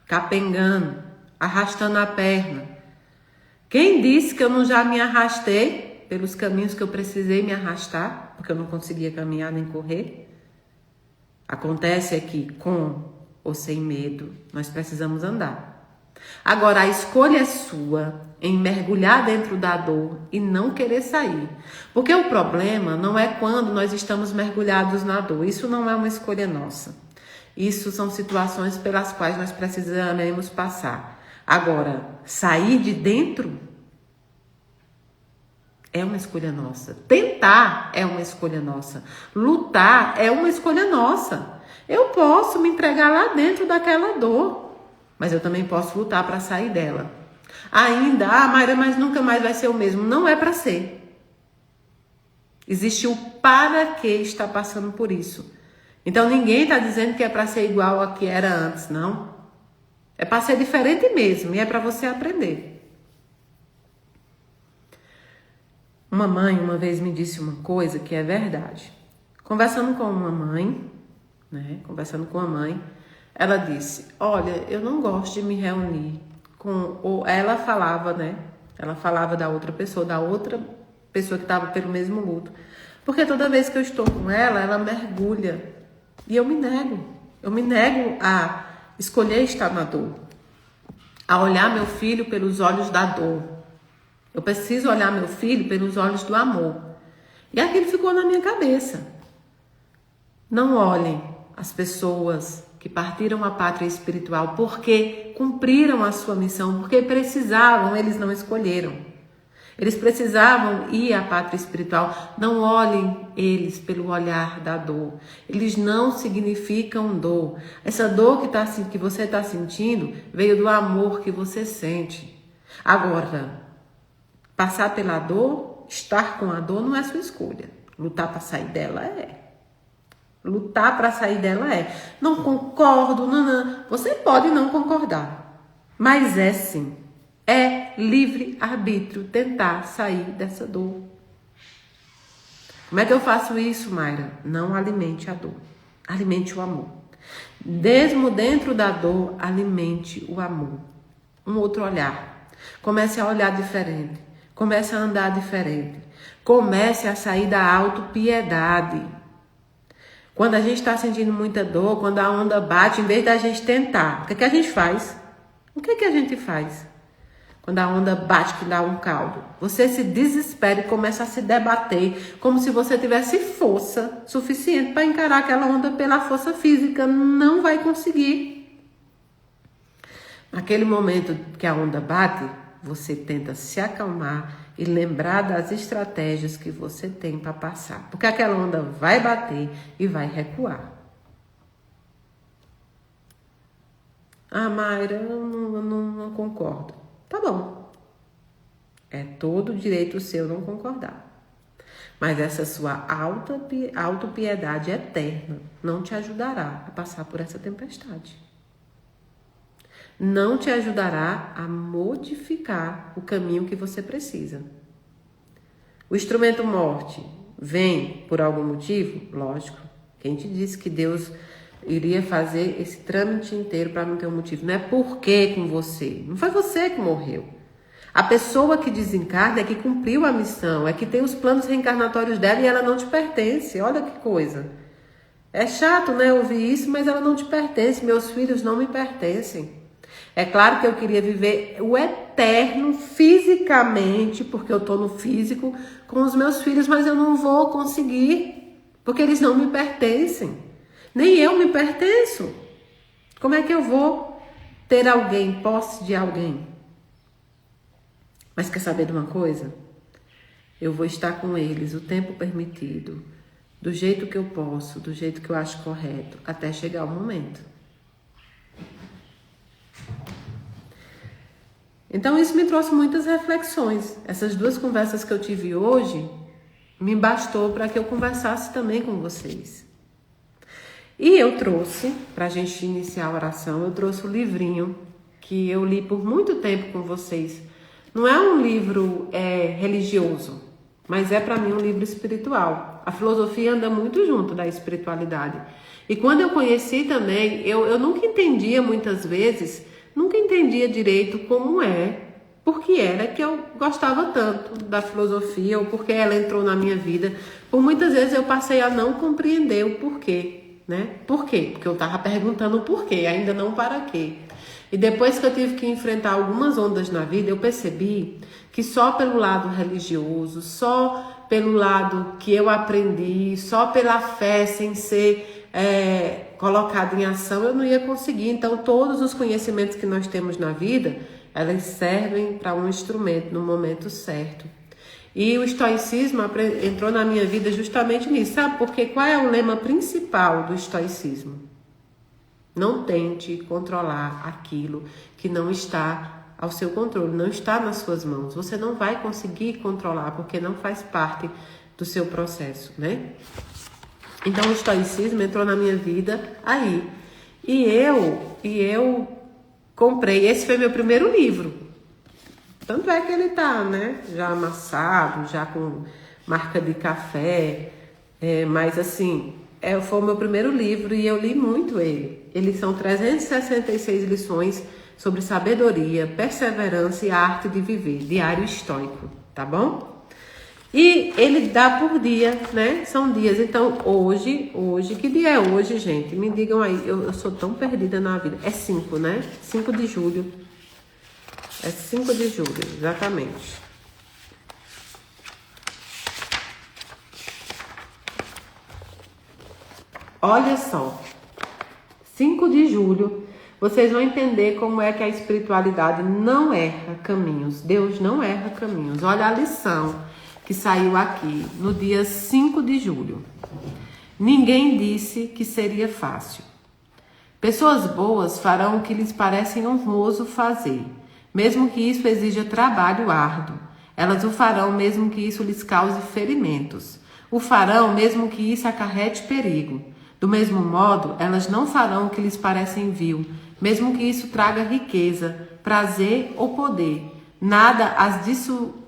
capengando, arrastando a perna. Quem disse que eu não já me arrastei pelos caminhos que eu precisei me arrastar, porque eu não conseguia caminhar nem correr? Acontece é que com ou sem medo, nós precisamos andar. Agora, a escolha é sua em mergulhar dentro da dor e não querer sair. Porque o problema não é quando nós estamos mergulhados na dor. Isso não é uma escolha nossa. Isso são situações pelas quais nós precisamos passar. Agora, sair de dentro é uma escolha nossa. Tentar é uma escolha nossa. Lutar é uma escolha nossa. Eu posso me entregar lá dentro daquela dor, mas eu também posso lutar para sair dela. Ainda, Mayra, mas nunca mais vai ser o mesmo. Não é para ser. Existe o para que está passando por isso. Então ninguém está dizendo que é para ser igual a que era antes, não. É para ser diferente mesmo e é para você aprender. Uma mãe uma vez me disse uma coisa que é verdade. Conversando com uma mãe, ela disse, olha, eu não gosto de me reunir com... Ou ela falava, ela falava da outra pessoa que estava pelo mesmo luto. Porque toda vez que eu estou com ela, ela mergulha. E eu me nego a escolher estar na dor. A olhar meu filho pelos olhos da dor. Eu preciso olhar meu filho pelos olhos do amor. E aquilo ficou na minha cabeça. Não olhem as pessoas que partiram a pátria espiritual porque cumpriram a sua missão, porque precisavam, eles não escolheram. Eles precisavam ir à pátria espiritual. Não olhem eles pelo olhar da dor. Eles não significam dor. Essa dor que você está sentindo veio do amor que você sente. Agora, passar pela dor, estar com a dor não é sua escolha. Lutar para sair dela é. Lutar para sair dela é. Não concordo, não. Você pode não concordar, mas é sim. É livre-arbítrio tentar sair dessa dor. Como é que eu faço isso, Mayra? Não alimente a dor. Alimente o amor. Mesmo dentro da dor, alimente o amor. Um outro olhar. Comece a olhar diferente. Comece a andar diferente. Comece a sair da autopiedade. Quando a gente está sentindo muita dor, quando a onda bate, em vez da gente tentar, o que a gente faz? O que a gente faz quando a onda bate que dá um caldo? Você se desespera e começa a se debater como se você tivesse força suficiente para encarar aquela onda pela força física. Não vai conseguir. Naquele momento que a onda bate, você tenta se acalmar e lembrar das estratégias que você tem para passar. Porque aquela onda vai bater e vai recuar. Ah, Mayra, eu não concordo. Tá bom. É todo direito seu não concordar. Mas essa sua autopiedade eterna não te ajudará a passar por essa tempestade. Não te ajudará a modificar o caminho que você precisa. O instrumento morte vem por algum motivo? Lógico. Quem te disse que Deus iria fazer esse trâmite inteiro para não ter um motivo? Não é porque com você. Não foi você que morreu. A pessoa que desencarna é que cumpriu a missão, é que tem os planos reencarnatórios dela e ela não te pertence. Olha que coisa. É chato, né, ouvir isso, mas ela não te pertence. Meus filhos não me pertencem. É claro que eu queria viver o eterno fisicamente, porque eu estou no físico, com os meus filhos, mas eu não vou conseguir, porque eles não me pertencem. Nem eu me pertenço. Como é que eu vou ter alguém, posse de alguém? Mas quer saber de uma coisa? Eu vou estar com eles o tempo permitido, do jeito que eu posso, do jeito que eu acho correto, até chegar o momento. Então isso me trouxe muitas reflexões. Essas duas conversas que eu tive hoje me bastou para que eu conversasse também com vocês. E eu trouxe, para a gente iniciar a oração, eu trouxe o livrinho que eu li por muito tempo com vocês. Não é um livro religioso, mas é para mim um livro espiritual. A filosofia anda muito junto da espiritualidade. E quando eu conheci também, eu nunca entendia muitas vezes, nunca entendia direito como por que era que eu gostava tanto da filosofia, ou porque ela entrou na minha vida. Por muitas vezes eu passei a não compreender o porquê. Né? Por quê? Porque eu estava perguntando o porquê, ainda não para quê. E depois que eu tive que enfrentar algumas ondas na vida, eu percebi que só pelo lado religioso, só pelo lado que eu aprendi, só pela fé sem ser colocado em ação, eu não ia conseguir. Então, todos os conhecimentos que nós temos na vida, elas servem para um instrumento no momento certo. E o estoicismo entrou na minha vida justamente nisso. Sabe por quê? Qual é o lema principal do estoicismo? Não tente controlar aquilo que não está ao seu controle, não está nas suas mãos. Você não vai conseguir controlar, porque não faz parte do seu processo, né? Então o estoicismo entrou na minha vida aí. E eu comprei, esse foi meu primeiro livro. Tanto é que ele tá, né, já amassado, já com marca de café, mas assim, foi o meu primeiro livro e eu li muito ele. Eles são 366 lições sobre sabedoria, perseverança e arte de viver, diário estoico, tá bom? E ele dá por dia, né, são dias. Então hoje, que dia é hoje, gente? Me digam aí, eu sou tão perdida na vida. É 5, né? 5 de julho. É 5 de julho, exatamente. Olha só, 5 de julho, vocês vão entender como é que a espiritualidade não erra caminhos. Deus não erra caminhos. Olha a lição que saiu aqui no dia 5 de julho. Ninguém disse que seria fácil. Pessoas boas farão o que lhes parece honroso fazer, mesmo que isso exija trabalho árduo. Elas o farão mesmo que isso lhes cause ferimentos. O farão mesmo que isso acarrete perigo. Do mesmo modo, elas não farão o que lhes parece vil, mesmo que isso traga riqueza, prazer ou poder. Nada as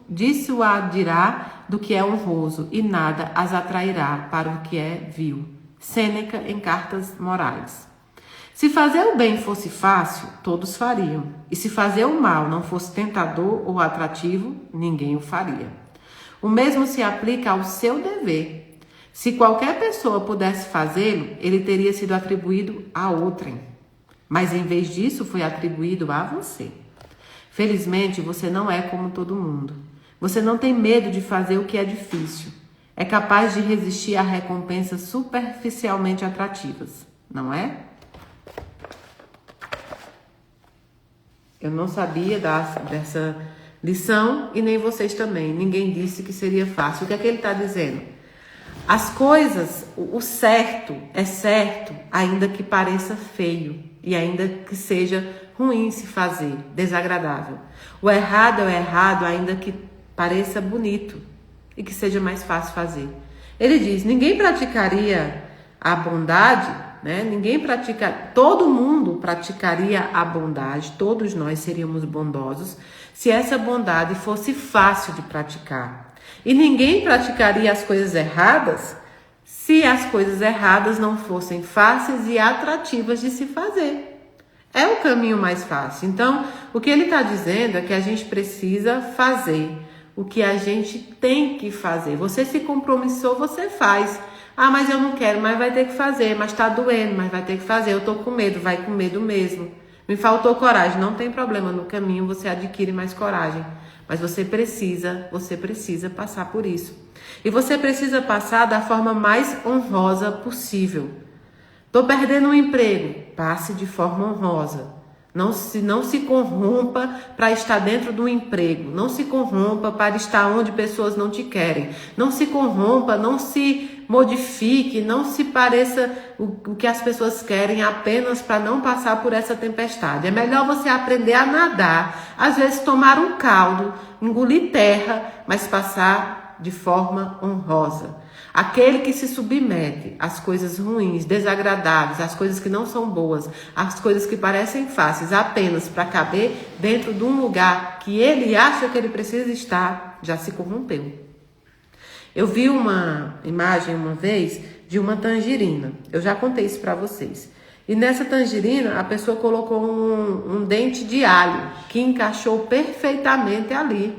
dissuadirá do que é honroso e nada as atrairá para o que é vil. Sêneca em Cartas Morais. Se fazer o bem fosse fácil, todos fariam. E se fazer o mal não fosse tentador ou atrativo, ninguém o faria. O mesmo se aplica ao seu dever. Se qualquer pessoa pudesse fazê-lo, ele teria sido atribuído a outrem. mas em vez disso foi atribuído a você. Felizmente, você não é como todo mundo. Você não tem medo de fazer o que é difícil. É capaz de resistir a recompensas superficialmente atrativas, não é? Eu não sabia dessa lição e nem vocês também. Ninguém disse que seria fácil. O que é que ele está dizendo? As coisas, o certo é certo, ainda que pareça feio e ainda que seja ruim se fazer, desagradável. O errado é o errado, ainda que pareça bonito e que seja mais fácil fazer. Ele diz, ninguém praticaria a bondade, né? Todo mundo praticaria a bondade, todos nós seríamos bondosos, se essa bondade fosse fácil de praticar. E ninguém praticaria as coisas erradas se as coisas erradas não fossem fáceis e atrativas de se fazer. É o caminho mais fácil. Então, o que ele está dizendo é que a gente precisa fazer o que a gente tem que fazer. Você se compromissou, você faz. Ah, mas eu não quero, mas vai ter que fazer. Mas está doendo, mas vai ter que fazer. Eu estou com medo, vai com medo mesmo. Me faltou coragem, não tem problema. No caminho você adquire mais coragem. Mas você precisa passar por isso. E você precisa passar da forma mais honrosa possível. Estou perdendo um emprego. Passe de forma honrosa. Não se corrompa para estar dentro do emprego. Não se corrompa para estar onde pessoas não te querem. Não se corrompa, não se modifique, não se pareça o que as pessoas querem apenas para não passar por essa tempestade. É melhor você aprender a nadar, às vezes tomar um caldo, engolir terra, mas passar de forma honrosa. Aquele que se submete às coisas ruins, desagradáveis, às coisas que não são boas, às coisas que parecem fáceis apenas para caber dentro de um lugar que ele acha que ele precisa estar, já se corrompeu. Eu vi uma imagem uma vez de uma tangerina. Eu já contei isso para vocês. E nessa tangerina a pessoa colocou um dente de alho que encaixou perfeitamente ali.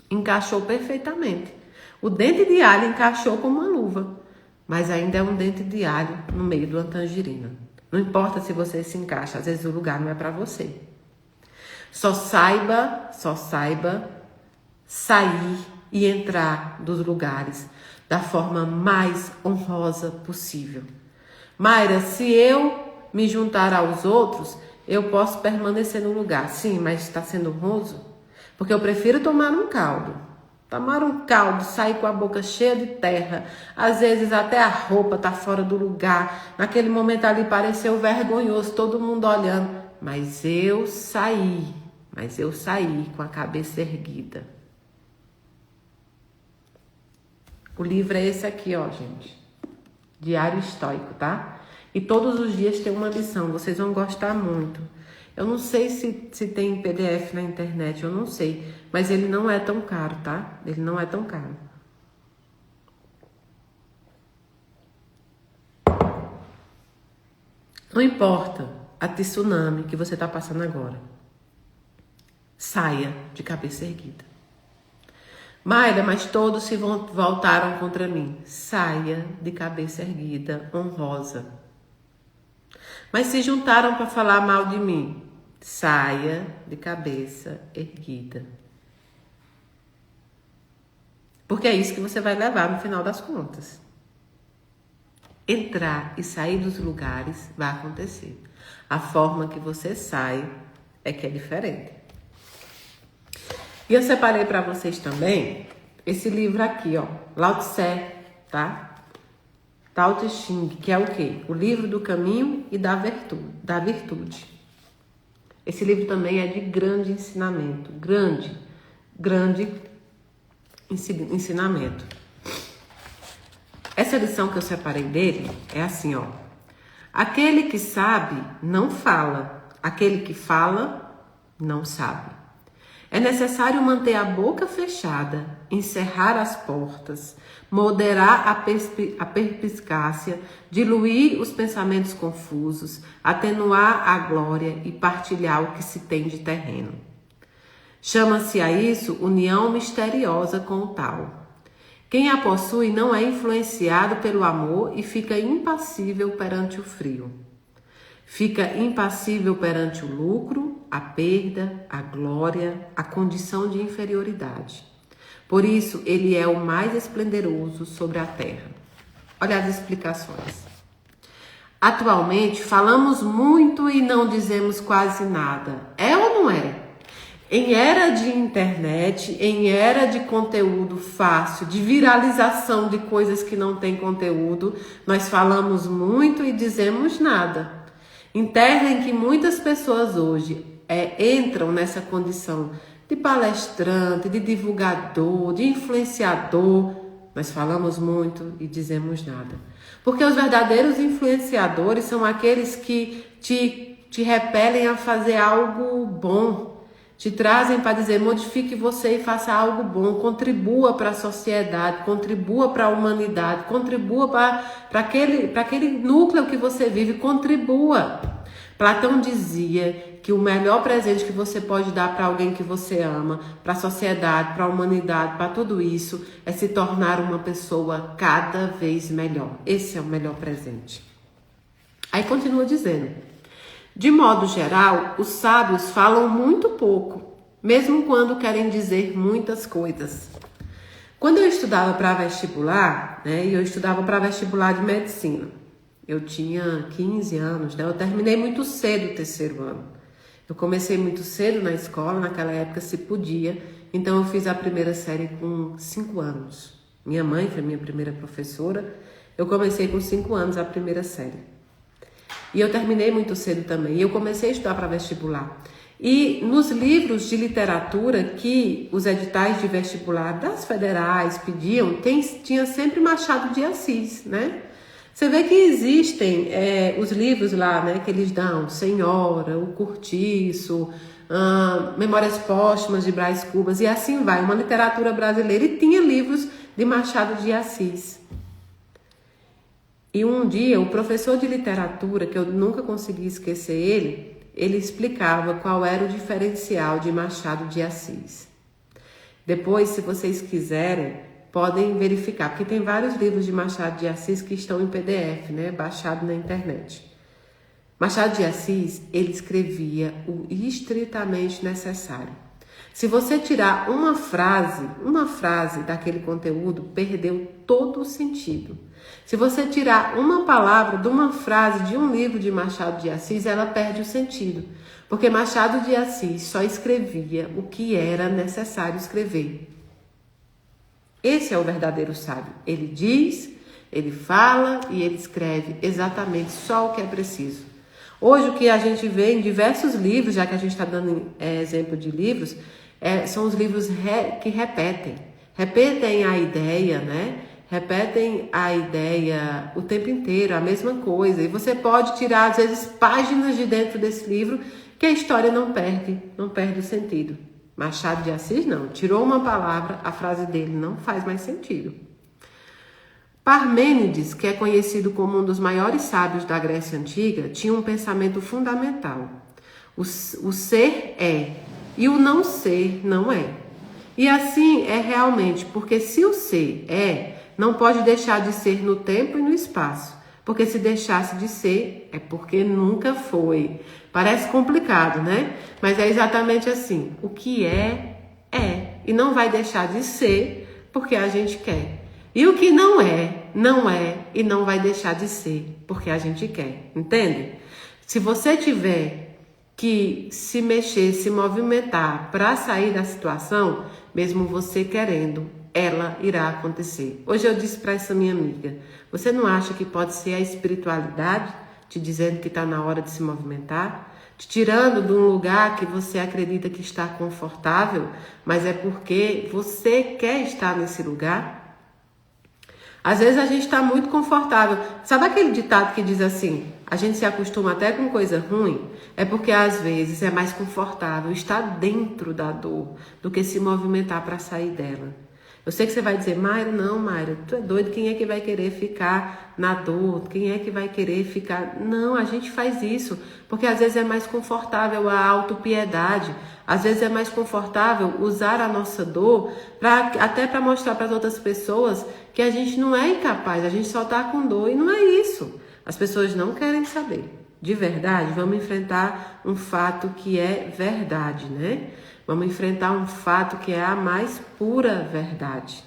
Encaixou perfeitamente. O dente de alho encaixou como uma luva, mas ainda é um dente de alho no meio de uma tangerina. Não importa se você se encaixa, às vezes o lugar não é para você. Só saiba sair e entrar dos lugares da forma mais honrosa possível. Mayra, se eu me juntar aos outros, eu posso permanecer no lugar. Sim, mas está sendo honroso? Porque eu prefiro tomar um caldo. Tomar um caldo, sair com a boca cheia de terra, às vezes até a roupa tá fora do lugar, naquele momento ali pareceu vergonhoso, todo mundo olhando, mas eu saí com a cabeça erguida. O livro é esse aqui, ó, gente, Diário Estoico, tá? E todos os dias tem uma lição, vocês vão gostar muito. Eu não sei se tem PDF na internet, eu não sei. Mas ele não é tão caro, tá? Ele não é tão caro. Não importa a tsunami que você está passando agora. Saia de cabeça erguida. Mayra, mas todos se voltaram contra mim. Saia de cabeça erguida, honrosa. Mas se juntaram para falar mal de mim. Saia de cabeça erguida. Porque é isso que você vai levar no final das contas. Entrar e sair dos lugares vai acontecer. A forma que você sai é que é diferente. E eu separei para vocês também esse livro aqui, ó. Lao Tse, tá? Tao Te Ching, que é o quê? O livro do caminho e da virtude. Esse livro também é de grande ensinamento. Grande ensinamento. Essa lição que eu separei dele é assim, ó. Aquele que sabe, não fala. Aquele que fala, não sabe. É necessário manter a boca fechada, encerrar as portas, moderar a perspicácia, diluir os pensamentos confusos, atenuar a glória e partilhar o que se tem de terreno. Chama-se a isso união misteriosa com o tal. Quem a possui não é influenciado pelo amor e fica impassível perante o frio. Fica impassível perante o lucro, a perda, a glória, a condição de inferioridade. Por isso, ele é o mais esplendoroso sobre a terra. Olha as explicações. Atualmente, falamos muito e não dizemos quase nada. É ou não é? Em era de internet, em era de conteúdo fácil, de viralização de coisas que não têm conteúdo, nós falamos muito e dizemos nada. Em terra em que muitas pessoas hoje entram nessa condição de palestrante, de divulgador, de influenciador, nós falamos muito e dizemos nada. Porque os verdadeiros influenciadores são aqueles que te repelem a fazer algo bom, te trazem para dizer, modifique você e faça algo bom, contribua para a sociedade, contribua para a humanidade, contribua para aquele núcleo que você vive, contribua. Platão dizia que o melhor presente que você pode dar para alguém que você ama, para a sociedade, para a humanidade, para tudo isso, é se tornar uma pessoa cada vez melhor. Esse é o melhor presente. Aí continua dizendo, de modo geral, os sábios falam muito pouco, mesmo quando querem dizer muitas coisas. Quando eu estudava para vestibular, eu estudava para vestibular de medicina. Eu tinha 15 anos, eu terminei muito cedo o terceiro ano. Eu comecei muito cedo na escola, naquela época se podia, então eu fiz a primeira série com 5 anos. Minha mãe foi minha primeira professora, eu comecei com 5 anos a primeira série. E eu terminei muito cedo também, e eu comecei a estudar para vestibular. E nos livros de literatura que os editais de vestibular das federais pediam, tinha sempre Machado de Assis, né? Você vê que existem os livros lá, né, que eles dão, Senhora, O Cortiço, Memórias Póstumas de Brás Cubas, e assim vai, uma literatura brasileira, e tinha livros de Machado de Assis. E um dia, o professor de literatura, que eu nunca consegui esquecer ele explicava qual era o diferencial de Machado de Assis. Depois, se vocês quiserem, podem verificar, porque tem vários livros de Machado de Assis que estão em PDF, né, baixado na internet. Machado de Assis, ele escrevia o estritamente necessário. Se você tirar uma frase daquele conteúdo, perdeu todo o sentido. Se você tirar uma palavra de uma frase de um livro de Machado de Assis, ela perde o sentido. Porque Machado de Assis só escrevia o que era necessário escrever. Esse é o verdadeiro sábio. Ele diz, ele fala e ele escreve exatamente só o que é preciso. Hoje o que a gente vê em diversos livros, já que a gente está dando exemplo de livros, são os livros que repetem a ideia, né? Repetem a ideia o tempo inteiro, a mesma coisa. E você pode tirar, às vezes, páginas de dentro desse livro que a história não perde o sentido. Machado de Assis não, tirou uma palavra, a frase dele não faz mais sentido. Parmênides, que é conhecido como um dos maiores sábios da Grécia Antiga, tinha um pensamento fundamental. O ser é, e o não ser não é. E assim é realmente, porque se o ser é, não pode deixar de ser no tempo e no espaço. Porque se deixasse de ser, é porque nunca foi. Parece complicado, né? Mas é exatamente assim. O que é, é. E não vai deixar de ser porque a gente quer. E o que não é e não vai deixar de ser porque a gente quer. Entende? Se você tiver que se mexer, se movimentar para sair da situação, mesmo você querendo, ela irá acontecer. Hoje eu disse para essa minha amiga, você não acha que pode ser a espiritualidade te dizendo que está na hora de se movimentar? Te tirando de um lugar que você acredita que está confortável, mas é porque você quer estar nesse lugar? Às vezes a gente está muito confortável. Sabe aquele ditado que diz assim, a gente se acostuma até com coisa ruim? É porque às vezes é mais confortável estar dentro da dor do que se movimentar para sair dela. Eu sei que você vai dizer, Mayra, não, Mayra, tu é doido, quem é que vai querer ficar na dor? Quem é que vai querer ficar... Não, a gente faz isso, porque às vezes é mais confortável a autopiedade, às vezes é mais confortável usar a nossa dor até para mostrar para as outras pessoas que a gente não é incapaz, a gente só está com dor e não é isso. As pessoas não querem saber. de verdade, vamos enfrentar um fato que é verdade, né? Vamos enfrentar um fato que é a mais pura verdade.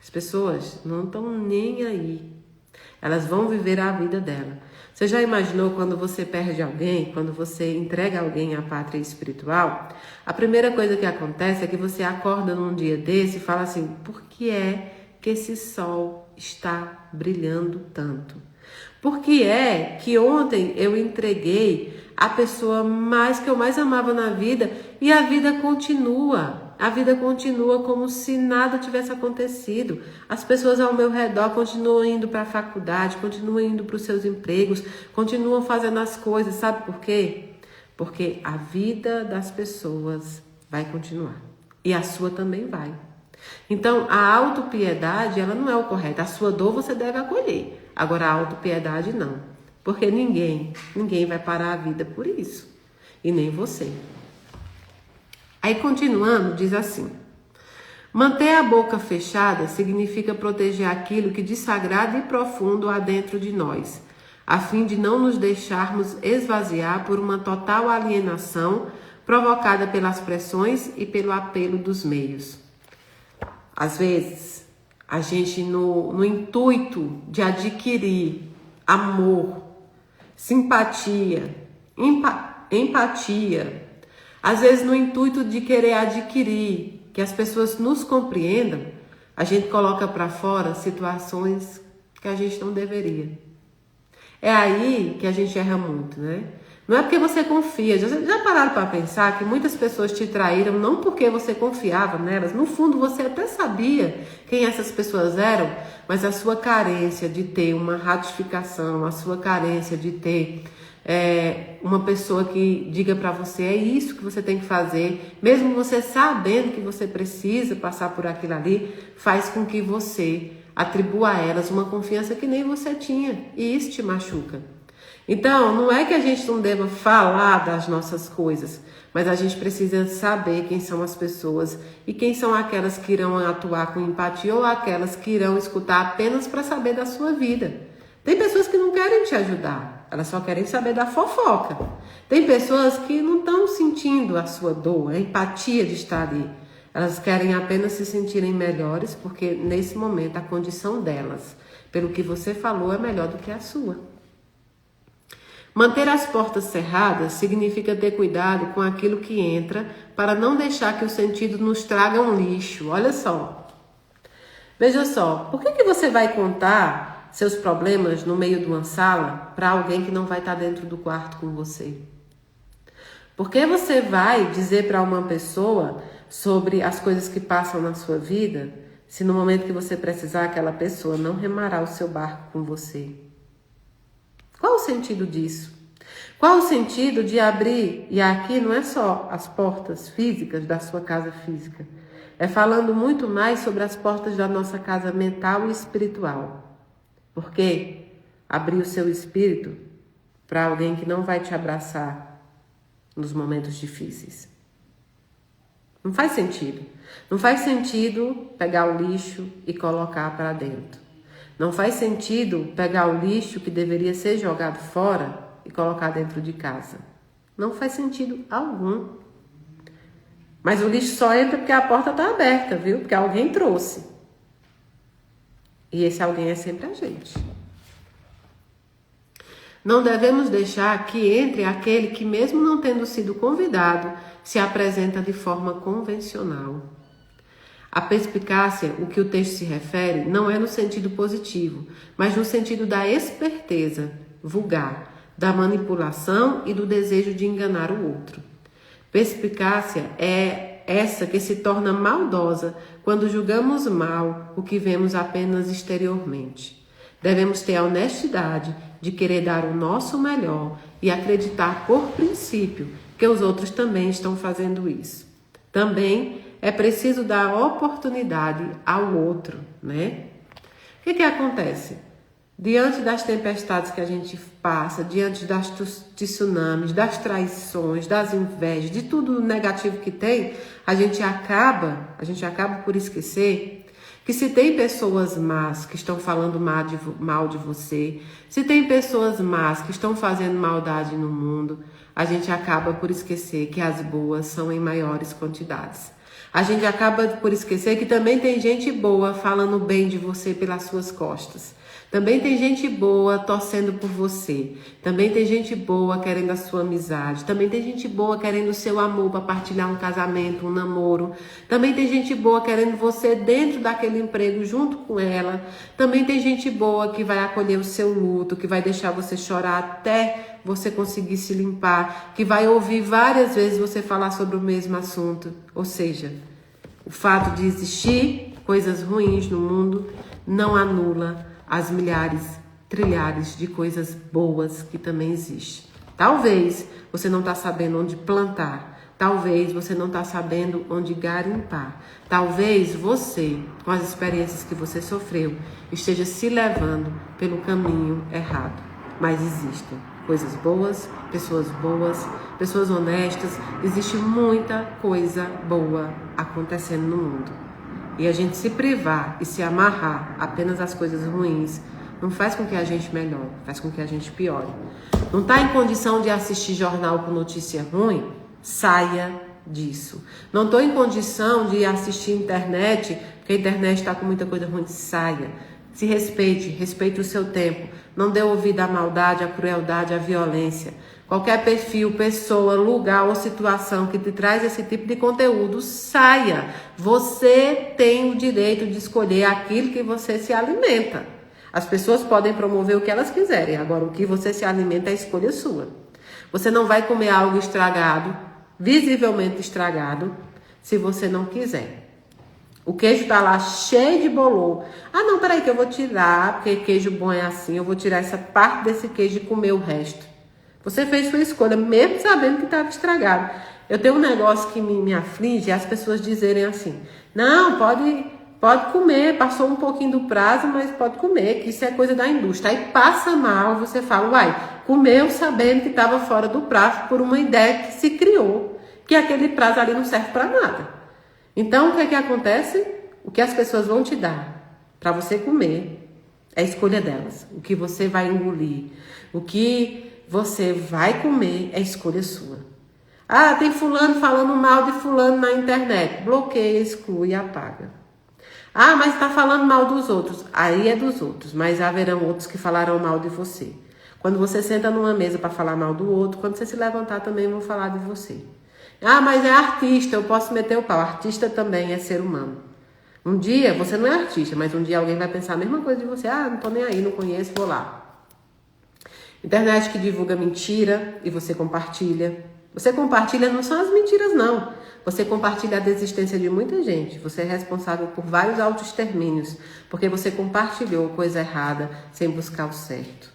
As pessoas não estão nem aí. Elas vão viver a vida dela. Você já imaginou quando você perde alguém, quando você entrega alguém à pátria espiritual? A primeira coisa que acontece é que você acorda num dia desse e fala assim: por que é que esse sol está brilhando tanto? Por que é que ontem eu entreguei a pessoa que eu mais amava na vida e a vida continua? A vida continua como se nada tivesse acontecido. As pessoas ao meu redor continuam indo para a faculdade, continuam indo para os seus empregos, continuam fazendo as coisas. Sabe por quê? Porque a vida das pessoas vai continuar. E a sua também vai. Então, a autopiedade, ela não é o correto. A sua dor você deve acolher. Agora, a autopiedade não. Porque ninguém vai parar a vida por isso. E nem você. Aí, continuando, diz assim: manter a boca fechada significa proteger aquilo que de sagrado e profundo há dentro de nós, a fim de não nos deixarmos esvaziar por uma total alienação provocada pelas pressões e pelo apelo dos meios. Às vezes, a gente, no intuito de adquirir amor, simpatia, empatia, às vezes no intuito de querer adquirir, que as pessoas nos compreendam, a gente coloca para fora situações que a gente não deveria. É aí que a gente erra muito, né? Não é porque você confia. Já pararam para pensar que muitas pessoas te traíram não porque você confiava nelas. No fundo, você até sabia quem essas pessoas eram, mas a sua carência de ter uma ratificação, a sua carência de ter uma pessoa que diga para você: é isso que você tem que fazer, mesmo você sabendo que você precisa passar por aquilo ali, faz com que você atribua a elas uma confiança que nem você tinha, e isso te machuca. Então, não é que a gente não deva falar das nossas coisas, mas a gente precisa saber quem são as pessoas e quem são aquelas que irão atuar com empatia ou aquelas que irão escutar apenas para saber da sua vida. Tem pessoas que não querem te ajudar, elas só querem saber da fofoca. Tem pessoas que não estão sentindo a sua dor, a empatia de estar ali. Elas querem apenas se sentirem melhores porque nesse momento a condição delas, pelo que você falou, é melhor do que a sua. Manter as portas cerradas significa ter cuidado com aquilo que entra para não deixar que o sentido nos traga um lixo. Olha só. Veja só, por que você vai contar seus problemas no meio de uma sala para alguém que não vai estar dentro do quarto com você? Por que você vai dizer para uma pessoa sobre as coisas que passam na sua vida se no momento que você precisar aquela pessoa não remará o seu barco com você? Qual o sentido disso? Qual o sentido de abrir, e aqui não é só as portas físicas da sua casa física, é falando muito mais sobre as portas da nossa casa mental e espiritual. Porque abrir o seu espírito para alguém que não vai te abraçar nos momentos difíceis. Não faz sentido. Não faz sentido pegar o lixo e colocar para dentro. Não faz sentido pegar o lixo que deveria ser jogado fora e colocar dentro de casa. Não faz sentido algum. Mas o lixo só entra porque a porta está aberta, viu? Porque alguém trouxe. E esse alguém é sempre a gente. Não devemos deixar que entre aquele que, mesmo não tendo sido convidado, se apresenta de forma convencional. A perspicácia, o que o texto se refere, não é no sentido positivo, mas no sentido da esperteza vulgar, da manipulação e do desejo de enganar o outro. Perspicácia é essa que se torna maldosa quando julgamos mal o que vemos apenas exteriormente. Devemos ter a honestidade de querer dar o nosso melhor e acreditar por princípio que os outros também estão fazendo isso. Também é preciso dar oportunidade ao outro, né? O que acontece? Diante das tempestades que a gente passa, diante das tsunamis, das traições, das invejas, de tudo negativo que tem, a gente acaba por esquecer que se tem pessoas más que estão falando mal de você, se tem pessoas más que estão fazendo maldade no mundo, a gente acaba por esquecer que as boas são em maiores quantidades. A gente acaba por esquecer que também tem gente boa falando bem de você pelas suas costas. Também tem gente boa torcendo por você. Também tem gente boa querendo a sua amizade. Também tem gente boa querendo o seu amor para partilhar um casamento, um namoro. Também tem gente boa querendo você dentro daquele emprego junto com ela. Também tem gente boa que vai acolher o seu luto, que vai deixar você chorar até você conseguir se limpar, que vai ouvir várias vezes você falar sobre o mesmo assunto. Ou seja, o fato de existir coisas ruins no mundo não anula as milhares, trilhares de coisas boas que também existem. Talvez você não está sabendo onde plantar. Talvez você não está sabendo onde garimpar. Talvez você, com as experiências que você sofreu, esteja se levando pelo caminho errado. Mas existem coisas boas, pessoas honestas. Existe muita coisa boa acontecendo no mundo. E a gente se privar e se amarrar apenas às coisas ruins não faz com que a gente melhore, faz com que a gente piore. Não está em condição de assistir jornal com notícia ruim? Saia disso. Não estou em condição de assistir internet, porque a internet está com muita coisa ruim. Saia. Se respeite, respeite o seu tempo. Não dê ouvido à maldade, à crueldade, à violência. Qualquer perfil, pessoa, lugar ou situação que te traz esse tipo de conteúdo, saia. Você tem o direito de escolher aquilo que você se alimenta. As pessoas podem promover o que elas quiserem. Agora, o que você se alimenta é escolha sua. Você não vai comer algo estragado, visivelmente estragado, se você não quiser. O queijo tá lá cheio de bolor. Ah, não, peraí que eu vou tirar, porque queijo bom é assim. Eu vou tirar essa parte desse queijo e comer o resto. Você fez sua escolha, mesmo sabendo que estava estragado. Eu tenho um negócio que me aflige, as pessoas dizerem assim, não, pode comer, passou um pouquinho do prazo, mas pode comer, que isso é coisa da indústria. Aí passa mal, você fala, uai, comeu sabendo que estava fora do prazo por uma ideia que se criou, que aquele prazo ali não serve para nada. Então, o que é que acontece? O que as pessoas vão te dar para você comer é a escolha delas. O que você vai engolir, o que você vai comer é escolha sua. Ah, tem fulano falando mal de fulano na internet. Bloqueia, exclui e apaga. Ah, mas está falando mal dos outros. Aí é dos outros, mas haverão outros que falarão mal de você. Quando você senta numa mesa para falar mal do outro, quando você se levantar também vão falar de você. Ah, mas é artista, eu posso meter o pau. Artista também é ser humano. Um dia, você não é artista, mas um dia alguém vai pensar a mesma coisa de você. Ah, não tô nem aí, não conheço, vou lá. Internet que divulga mentira e você compartilha. Você compartilha não são as mentiras, não. Você compartilha a desistência de muita gente. Você é responsável por vários autoextermínios, porque você compartilhou coisa errada sem buscar o certo.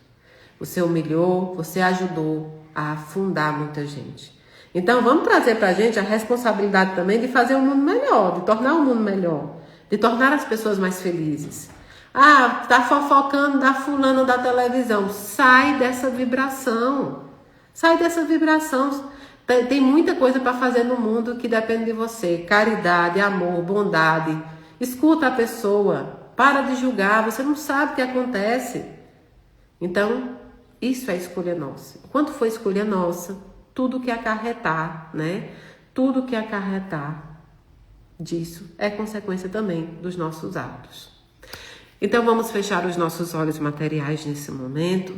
Você humilhou, você ajudou a afundar muita gente. Então vamos trazer pra gente a responsabilidade também de fazer o mundo melhor, de tornar o mundo melhor, de tornar as pessoas mais felizes. Ah, tá fofocando da fulana da televisão. Sai dessa vibração. Sai dessa vibração. Tem muita coisa para fazer no mundo que depende de você. Caridade, amor, bondade. Escuta a pessoa. Para de julgar. Você não sabe o que acontece. Então, isso é escolha nossa. Enquanto for escolha nossa, tudo que acarretar, né? Tudo que acarretar disso é consequência também dos nossos atos. Então vamos fechar os nossos olhos materiais nesse momento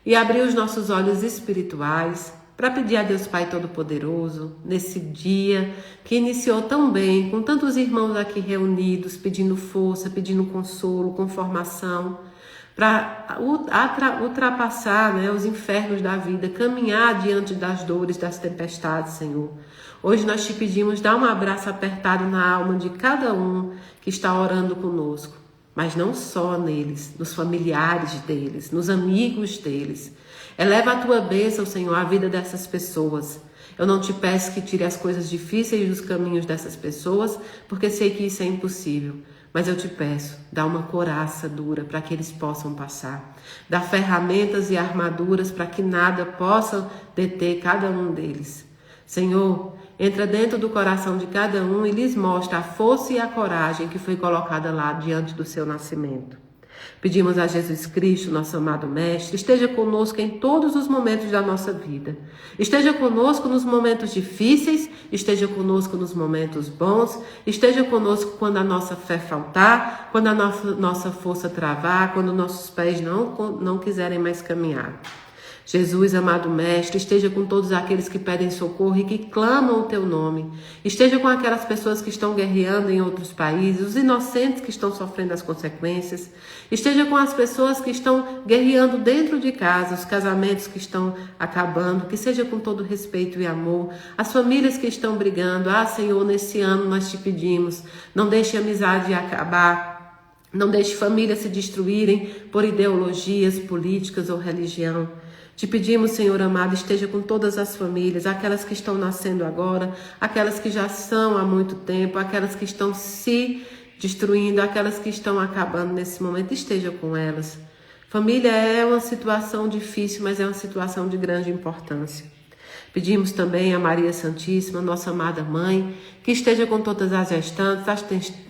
e abrir os nossos olhos espirituais para pedir a Deus Pai Todo-Poderoso, nesse dia que iniciou tão bem, com tantos irmãos aqui reunidos, pedindo força, pedindo consolo, conformação, para ultrapassar, né, os infernos da vida, caminhar diante das dores, das tempestades, Senhor. Hoje nós te pedimos, dá um abraço apertado na alma de cada um que está orando conosco. Mas não só neles, nos familiares deles, nos amigos deles. Eleva a tua bênção, Senhor, à vida dessas pessoas. Eu não te peço que tire as coisas difíceis dos caminhos dessas pessoas, porque sei que isso é impossível. Mas eu te peço, dá uma couraça dura para que eles possam passar. Dá ferramentas e armaduras para que nada possa deter cada um deles. Senhor, entra dentro do coração de cada um e lhes mostra a força e a coragem que foi colocada lá diante do seu nascimento. Pedimos a Jesus Cristo, nosso amado Mestre, esteja conosco em todos os momentos da nossa vida. Esteja conosco nos momentos difíceis, esteja conosco nos momentos bons, esteja conosco quando a nossa fé faltar, quando a nossa força travar, quando nossos pés não quiserem mais caminhar. Jesus, amado Mestre, esteja com todos aqueles que pedem socorro e que clamam o teu nome. Esteja com aquelas pessoas que estão guerreando em outros países, os inocentes que estão sofrendo as consequências. Esteja com as pessoas que estão guerreando dentro de casa, os casamentos que estão acabando, que seja com todo respeito e amor. As famílias que estão brigando, Senhor, nesse ano nós te pedimos, não deixe a amizade acabar, não deixe famílias se destruírem por ideologias políticas ou religião. Te pedimos, Senhor amado, esteja com todas as famílias, aquelas que estão nascendo agora, aquelas que já são há muito tempo, aquelas que estão se destruindo, aquelas que estão acabando nesse momento, esteja com elas. Família é uma situação difícil, mas é uma situação de grande importância. Pedimos também a Maria Santíssima, nossa amada Mãe, que esteja com todas as gestantes,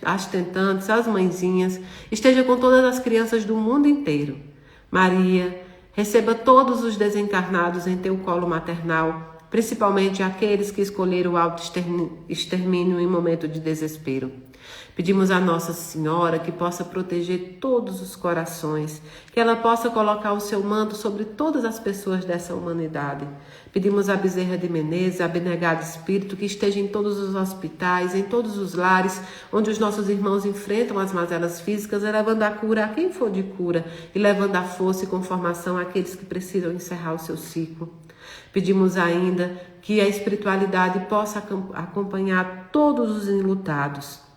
as tentantes, as mãezinhas, esteja com todas as crianças do mundo inteiro. Maria, receba todos os desencarnados em teu colo maternal, principalmente aqueles que escolheram o auto-extermínio em momento de desespero. Pedimos a Nossa Senhora que possa proteger todos os corações, que ela possa colocar o seu manto sobre todas as pessoas dessa humanidade. Pedimos a Bezerra de Menezes, a abnegado espírito, que esteja em todos os hospitais, em todos os lares, onde os nossos irmãos enfrentam as mazelas físicas, levando a cura a quem for de cura e levando a força e conformação àqueles que precisam encerrar o seu ciclo. Pedimos ainda que a espiritualidade possa acompanhar todos os enlutados,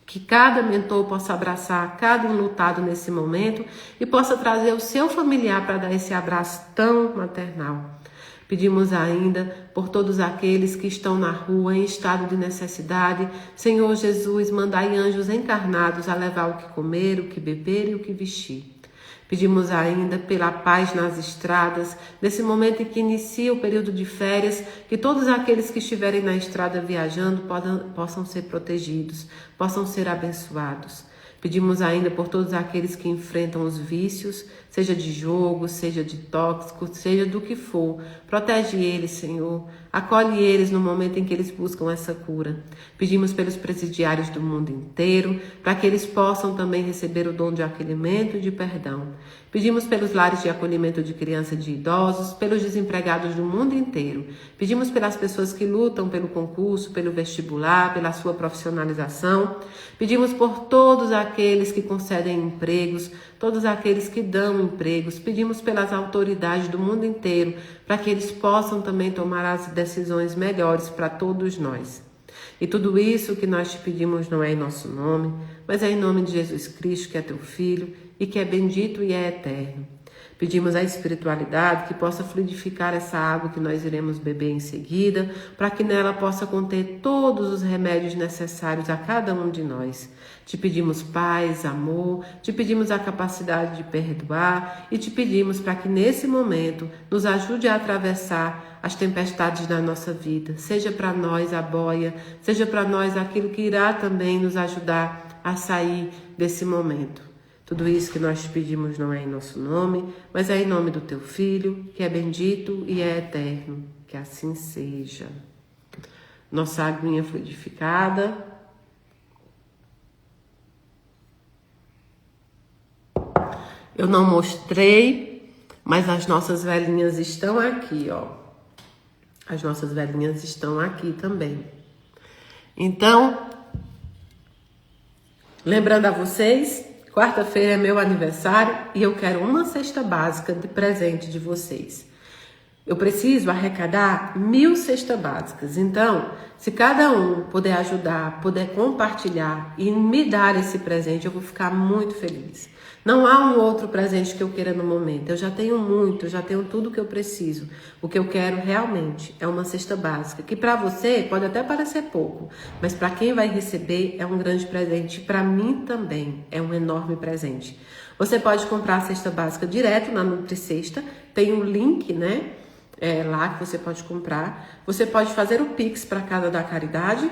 que cada mentor possa abraçar cada enlutado nesse momento e possa trazer o seu familiar para dar esse abraço tão maternal. Pedimos ainda por todos aqueles que estão na rua em estado de necessidade. Senhor Jesus, mandai anjos encarnados a levar o que comer, o que beber e o que vestir. Pedimos ainda pela paz nas estradas, nesse momento em que inicia o período de férias, que todos aqueles que estiverem na estrada viajando possam ser protegidos, possam ser abençoados. Pedimos ainda por todos aqueles que enfrentam os vícios, seja de jogo, seja de tóxico, seja do que for. Protege eles, Senhor. Acolhe eles no momento em que eles buscam essa cura. Pedimos pelos presidiários do mundo inteiro, para que eles possam também receber o dom de acolhimento e de perdão. Pedimos pelos lares de acolhimento de crianças e de idosos, pelos desempregados do mundo inteiro. Pedimos pelas pessoas que lutam pelo concurso, pelo vestibular, pela sua profissionalização. Pedimos por todos aqueles que concedem empregos, todos aqueles que dão empregos. Pedimos pelas autoridades do mundo inteiro, para que eles possam também tomar as decisões melhores para todos nós. E tudo isso que nós te pedimos não é em nosso nome, mas é em nome de Jesus Cristo, que é teu Filho e que é bendito e é eterno. Pedimos à espiritualidade que possa fluidificar essa água que nós iremos beber em seguida, para que nela possa conter todos os remédios necessários a cada um de nós. Te pedimos paz, amor, te pedimos a capacidade de perdoar e te pedimos para que nesse momento nos ajude a atravessar as tempestades da nossa vida. Seja para nós a boia, seja para nós aquilo que irá também nos ajudar a sair desse momento. Tudo isso que nós te pedimos não é em nosso nome, mas é em nome do teu Filho, que é bendito e é eterno. Que assim seja. Nossa aguinha fluidificada. Eu não mostrei, mas as nossas velhinhas estão aqui, ó. As nossas velhinhas estão aqui também. Então, lembrando a vocês, quarta-feira é meu aniversário e eu quero uma cesta básica de presente de vocês. Eu preciso arrecadar 1000 cestas básicas. Então, se cada um puder ajudar, puder compartilhar e me dar esse presente, eu vou ficar muito feliz. Não há um outro presente que eu queira no momento. Eu já tenho muito, eu já tenho tudo que eu preciso. O que eu quero realmente é uma cesta básica, que para você pode até parecer pouco, mas para quem vai receber é um grande presente. Para mim também é um enorme presente. Você pode comprar a cesta básica direto na NutriCesta, tem um link, né? lá que você pode comprar. Você pode fazer o Pix para a Casa da Caridade,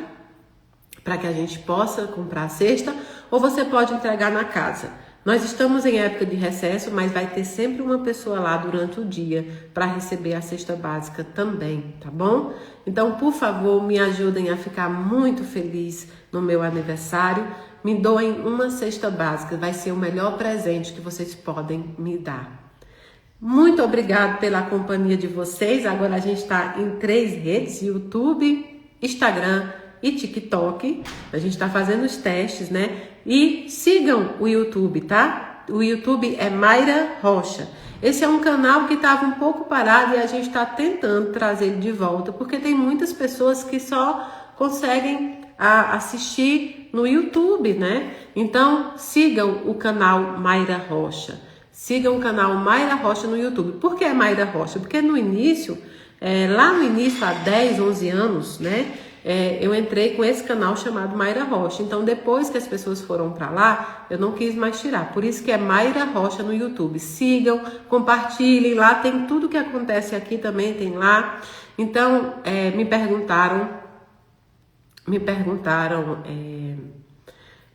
para que a gente possa comprar a cesta, ou você pode entregar na casa. Nós estamos em época de recesso, mas vai ter sempre uma pessoa lá durante o dia para receber a cesta básica também, tá bom? Então, por favor, me ajudem a ficar muito feliz no meu aniversário. Me doem uma cesta básica, vai ser o melhor presente que vocês podem me dar. Muito obrigado pela companhia de vocês. Agora a gente está em 3 redes, YouTube, Instagram e TikTok. A gente está fazendo os testes, né? E sigam o YouTube, tá? O YouTube é Mayra Rocha. Esse é um canal que estava um pouco parado e a gente está tentando trazer ele de volta, porque tem muitas pessoas que só conseguem assistir no YouTube, né? Então, sigam o canal Mayra Rocha. Sigam o canal Mayra Rocha no YouTube. Por que Mayra Rocha? Porque no início, lá no início, há 10, 11 anos, né? Eu entrei com esse canal chamado Mayra Rocha. Então, depois que as pessoas foram para lá, eu não quis mais tirar. Por isso que é Mayra Rocha no YouTube. Sigam, compartilhem. Lá tem tudo que acontece aqui também, tem lá. Então, me perguntaram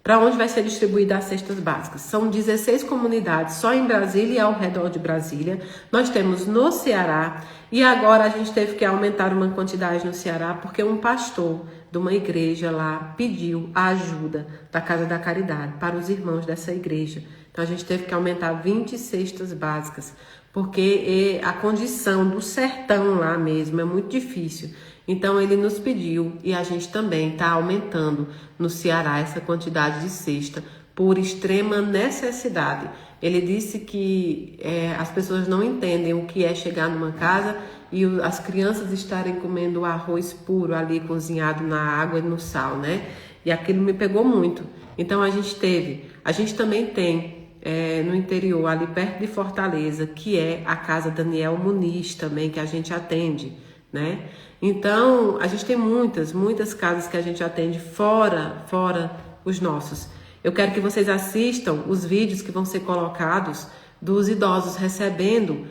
para onde vai ser distribuída as cestas básicas. São 16 comunidades só em Brasília e ao redor de Brasília. Nós temos no Ceará e agora a gente teve que aumentar uma quantidade no Ceará porque um pastor de uma igreja lá pediu a ajuda da Casa da Caridade para os irmãos dessa igreja. Então a gente teve que aumentar 20 cestas básicas porque a condição do sertão lá mesmo é muito difícil. Então ele nos pediu e a gente também está aumentando no Ceará essa quantidade de cesta por extrema necessidade. Ele disse que as pessoas não entendem o que é chegar numa casa e as crianças estarem comendo arroz puro ali cozinhado na água e no sal, né? E aquilo me pegou muito. Então a gente também tem no interior, ali perto de Fortaleza, que é a Casa Daniel Muniz também, que a gente atende, né? Então, a gente tem muitas casas que a gente atende fora os nossos. Eu quero que vocês assistam os vídeos que vão ser colocados dos idosos recebendo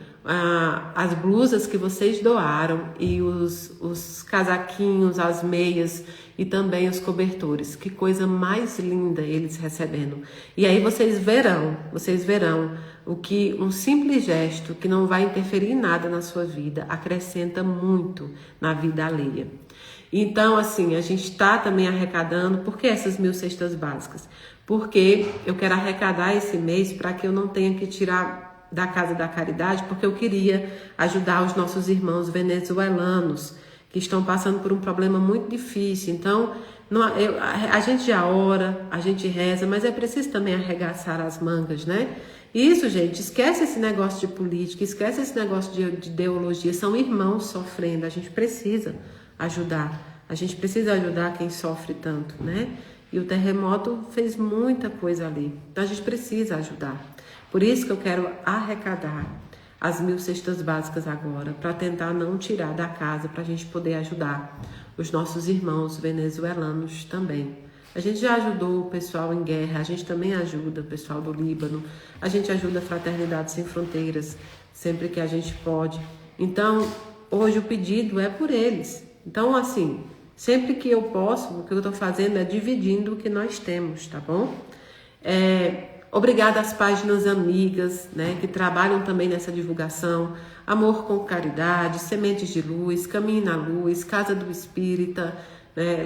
as blusas que vocês doaram e os casaquinhos, as meias e também os cobertores. Que coisa mais linda eles recebendo. E aí vocês verão o que um simples gesto que não vai interferir em nada na sua vida acrescenta muito na vida alheia. Então, assim, a gente está também arrecadando. Por que essas 1000 cestas básicas? Porque eu quero arrecadar esse mês para que eu não tenha que tirar da Casa da Caridade, porque eu queria ajudar os nossos irmãos venezuelanos que estão passando por um problema muito difícil. Então, a gente já ora, a gente reza, mas é preciso também arregaçar as mangas, né? Isso, gente, esquece esse negócio de política, esquece esse negócio de ideologia. São irmãos sofrendo, a gente precisa ajudar. A gente precisa ajudar quem sofre tanto, né? E o terremoto fez muita coisa ali. Então a gente precisa ajudar. Por isso que eu quero arrecadar as 1000 cestas básicas agora, para tentar não tirar da casa, para a gente poder ajudar os nossos irmãos venezuelanos também. A gente já ajudou o pessoal em guerra, a gente também ajuda o pessoal do Líbano, a gente ajuda a Fraternidade Sem Fronteiras, sempre que a gente pode. Então, hoje o pedido é por eles. Então, assim, sempre que eu posso, o que eu estou fazendo é dividindo o que nós temos, tá bom? Obrigada às páginas amigas, né, que trabalham também nessa divulgação. Amor com Caridade, Sementes de Luz, Caminho na Luz, Casa do Espírita,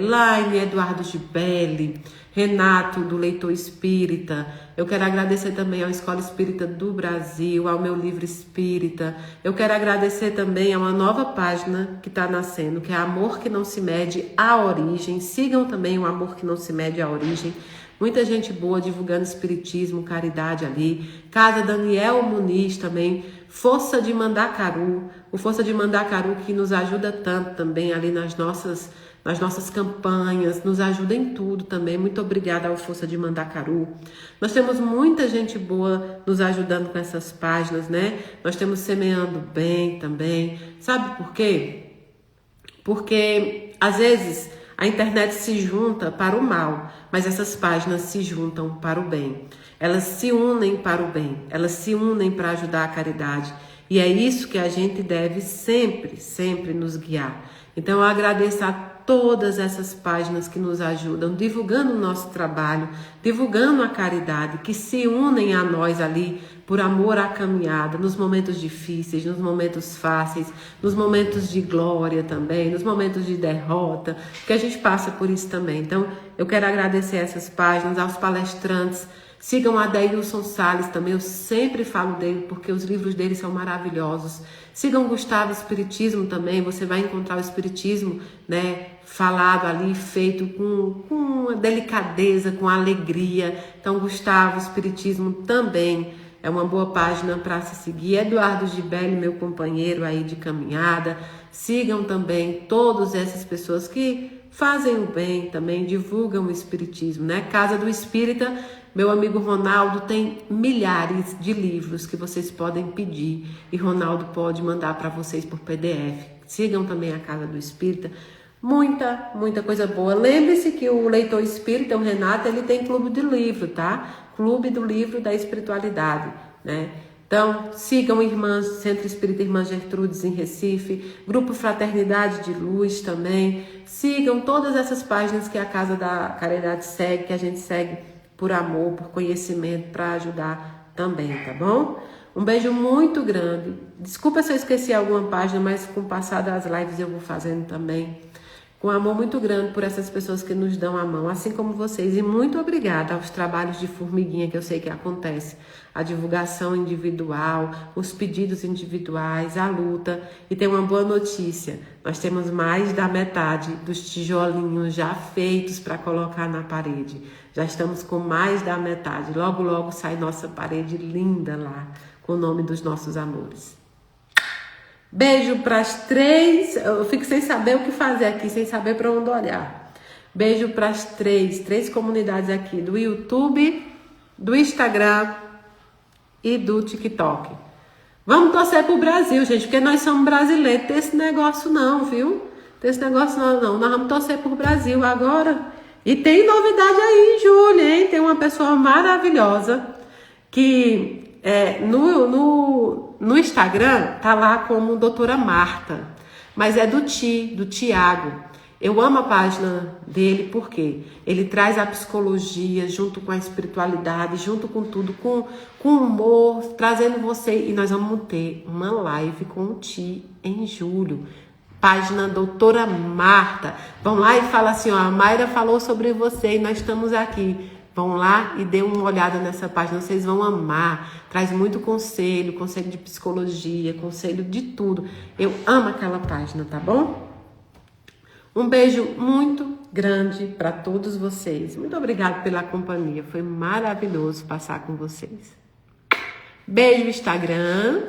Laine Eduardo Gibelli, Renato do Leitor Espírita. Eu quero agradecer também ao Escola Espírita do Brasil, ao Meu Livro Espírita. Eu quero agradecer também a uma nova página que está nascendo, que é Amor que Não Se Mede a Origem. Sigam também o Amor que Não Se Mede a Origem. Muita gente boa divulgando espiritismo, caridade ali. Casa Daniel Muniz também. Força de Mandacaru. O Força de Mandacaru que nos ajuda tanto também ali nas nossas campanhas, nos ajuda em tudo também. Muito obrigada ao Força de Mandacaru. Nós temos muita gente boa nos ajudando com essas páginas, né? Nós temos Semeando Bem também. Sabe por quê? Porque, às vezes, a internet se junta para o mal, mas essas páginas se juntam para o bem. Elas se unem para o bem, elas se unem para ajudar a caridade. E é isso que a gente deve sempre, sempre nos guiar. Então eu agradeço a todas essas páginas que nos ajudam, divulgando o nosso trabalho, divulgando a caridade, que se unem a nós ali por amor à caminhada, nos momentos difíceis, nos momentos fáceis, nos momentos de glória também, nos momentos de derrota, que a gente passa por isso também. Então eu quero agradecer essas páginas, aos palestrantes. Sigam Adeilson Salles também, eu sempre falo dele porque os livros dele são maravilhosos. Sigam Gustavo Espiritismo também, você vai encontrar o Espiritismo, né, falado ali, feito com delicadeza, com alegria. Então Gustavo Espiritismo também é uma boa página para se seguir. Eduardo Gibelli, meu companheiro aí de caminhada. Sigam também todas essas pessoas que fazem o bem também, divulgam o Espiritismo, né? Casa do Espírita, meu amigo Ronaldo tem milhares de livros que vocês podem pedir e Ronaldo pode mandar para vocês por PDF. Sigam também a Casa do Espírita, muita coisa boa. Lembre-se que o Leitor Espírita, o Renato, ele tem clube de livro, tá? Clube do Livro da Espiritualidade, né? Então, sigam Centro Espírita Irmã Gertrudes em Recife, Grupo Fraternidade de Luz também. Sigam todas essas páginas que a Casa da Caridade segue, que a gente segue por amor, por conhecimento, para ajudar também, tá bom? Um beijo muito grande. Desculpa se eu esqueci alguma página, mas com o passar das lives eu vou fazendo também. Com amor muito grande por essas pessoas que nos dão a mão, assim como vocês. E muito obrigada aos trabalhos de formiguinha que eu sei que acontece. A divulgação individual, os pedidos individuais, a luta. E tem uma boa notícia. Nós temos mais da metade dos tijolinhos já feitos para colocar na parede. Já estamos com mais da metade. Logo, logo sai nossa parede linda lá, com o nome dos nossos amores. Beijo para as 3. Eu fico sem saber o que fazer aqui, sem saber para onde olhar. Beijo para as 3 comunidades aqui do YouTube, do Instagram e do TikTok. Vamos torcer pro Brasil, gente, porque nós somos brasileiros. Tem esse negócio não, viu? Tem esse negócio não. Nós vamos torcer pro Brasil agora. E tem novidade aí em julho, hein? Tem uma pessoa maravilhosa que no Instagram tá lá como doutora Marta, mas é do Tiago. Eu amo a página dele porque ele traz a psicologia junto com a espiritualidade, junto com tudo, com humor, trazendo você. E nós vamos ter uma live com o Ti em julho. Página doutora Marta. Vão lá e fala assim, ó, a Mayra falou sobre você e nós estamos aqui. Vão lá e dê uma olhada nessa página, vocês vão amar. Traz muito conselho de psicologia, conselho de tudo. Eu amo aquela página, tá bom? Um beijo muito grande para todos vocês. Muito obrigada pela companhia. Foi maravilhoso passar com vocês. Beijo, Instagram.